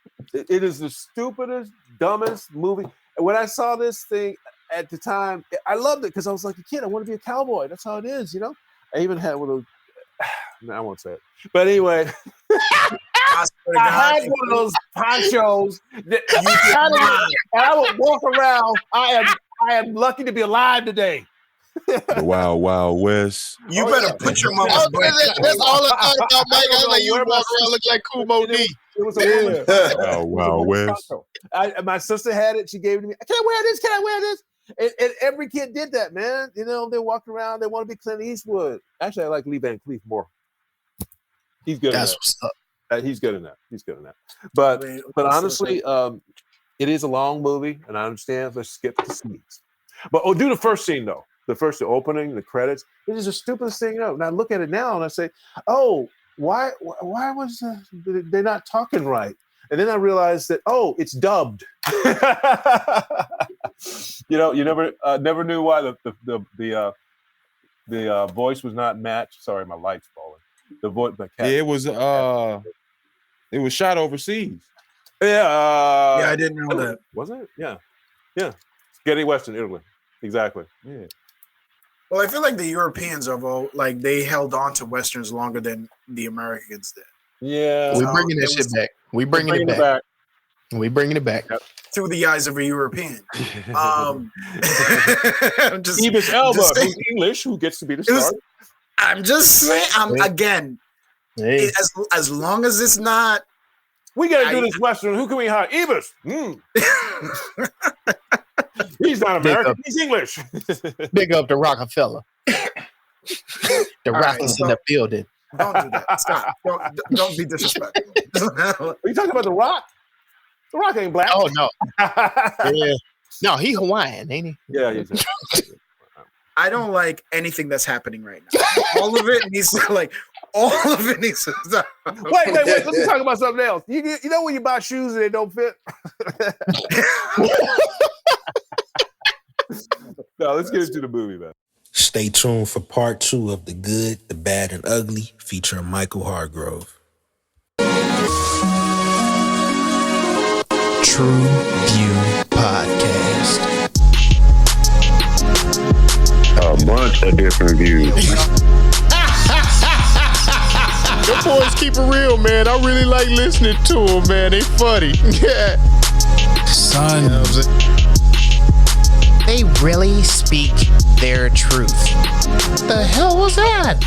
It is the stupidest, dumbest movie. When I saw this thing at the time, I loved it because I was like a kid. I want to be a cowboy. That's how it is, I even had one of those. I won't say it. But anyway, I had one of those ponchos that I would walk around. I am lucky to be alive today. The Wild Wild West. You better put your mama. That's all I thought about, Mike. I was like, you walk around look like Kumo D. It was a Wild Wild West. My sister had it. She gave it to me. Can I wear this? Can I wear this? And every kid did that, man. They walk around. They want to be Clint Eastwood. Actually, I like Lee Van Cleef more. He's good. That's what's up. He's good in that. But honestly, it is a long movie, and I understand. Let's skip the scenes. But do the first scene though. The opening, the credits. It is the stupidest thing ever. And I look at it now and I say, oh, why was they not talking right? And then I realized that, it's dubbed. You never knew why the voice was not matched. Sorry, my light's falling. The voice, it was shot overseas. Yeah. I didn't know that. Was it? Yeah. Spaghetti Western, Italy. Exactly. Yeah. Well, I feel like the Europeans they held on to Westerns longer than the Americans did. Yeah. We're bringing that shit back. We're bringing it back. We're bringing it back. Yep. Through the eyes of a European. Idris Elba, who's English, who gets to be the star. I'm just saying, again, as long as it's not. We got to do this Western. Who can we hire? Ibis. He's not American. He's English. Big up to Rockefeller. The Rockets in the building. Don't do that. Stop. Don't be disrespectful. Are you talking about The Rock? The Rock ain't black. Oh no. Yeah. No, he Hawaiian, ain't he? Yeah, he's I don't like anything that's happening right now. All of it needs to stop. Wait. Let me talk about something else. You know when you buy shoes and they don't fit? No, let's get into the movie, man. Stay tuned for part 2 of The Good, the Bad, and Ugly, featuring Michael Hargrove. True View Podcast. A bunch of different views. Your boys keep it real, man. I really like listening to them, man. They funny. Yeah. Son. You know what I'm saying? They really speak their truth. What the hell was that?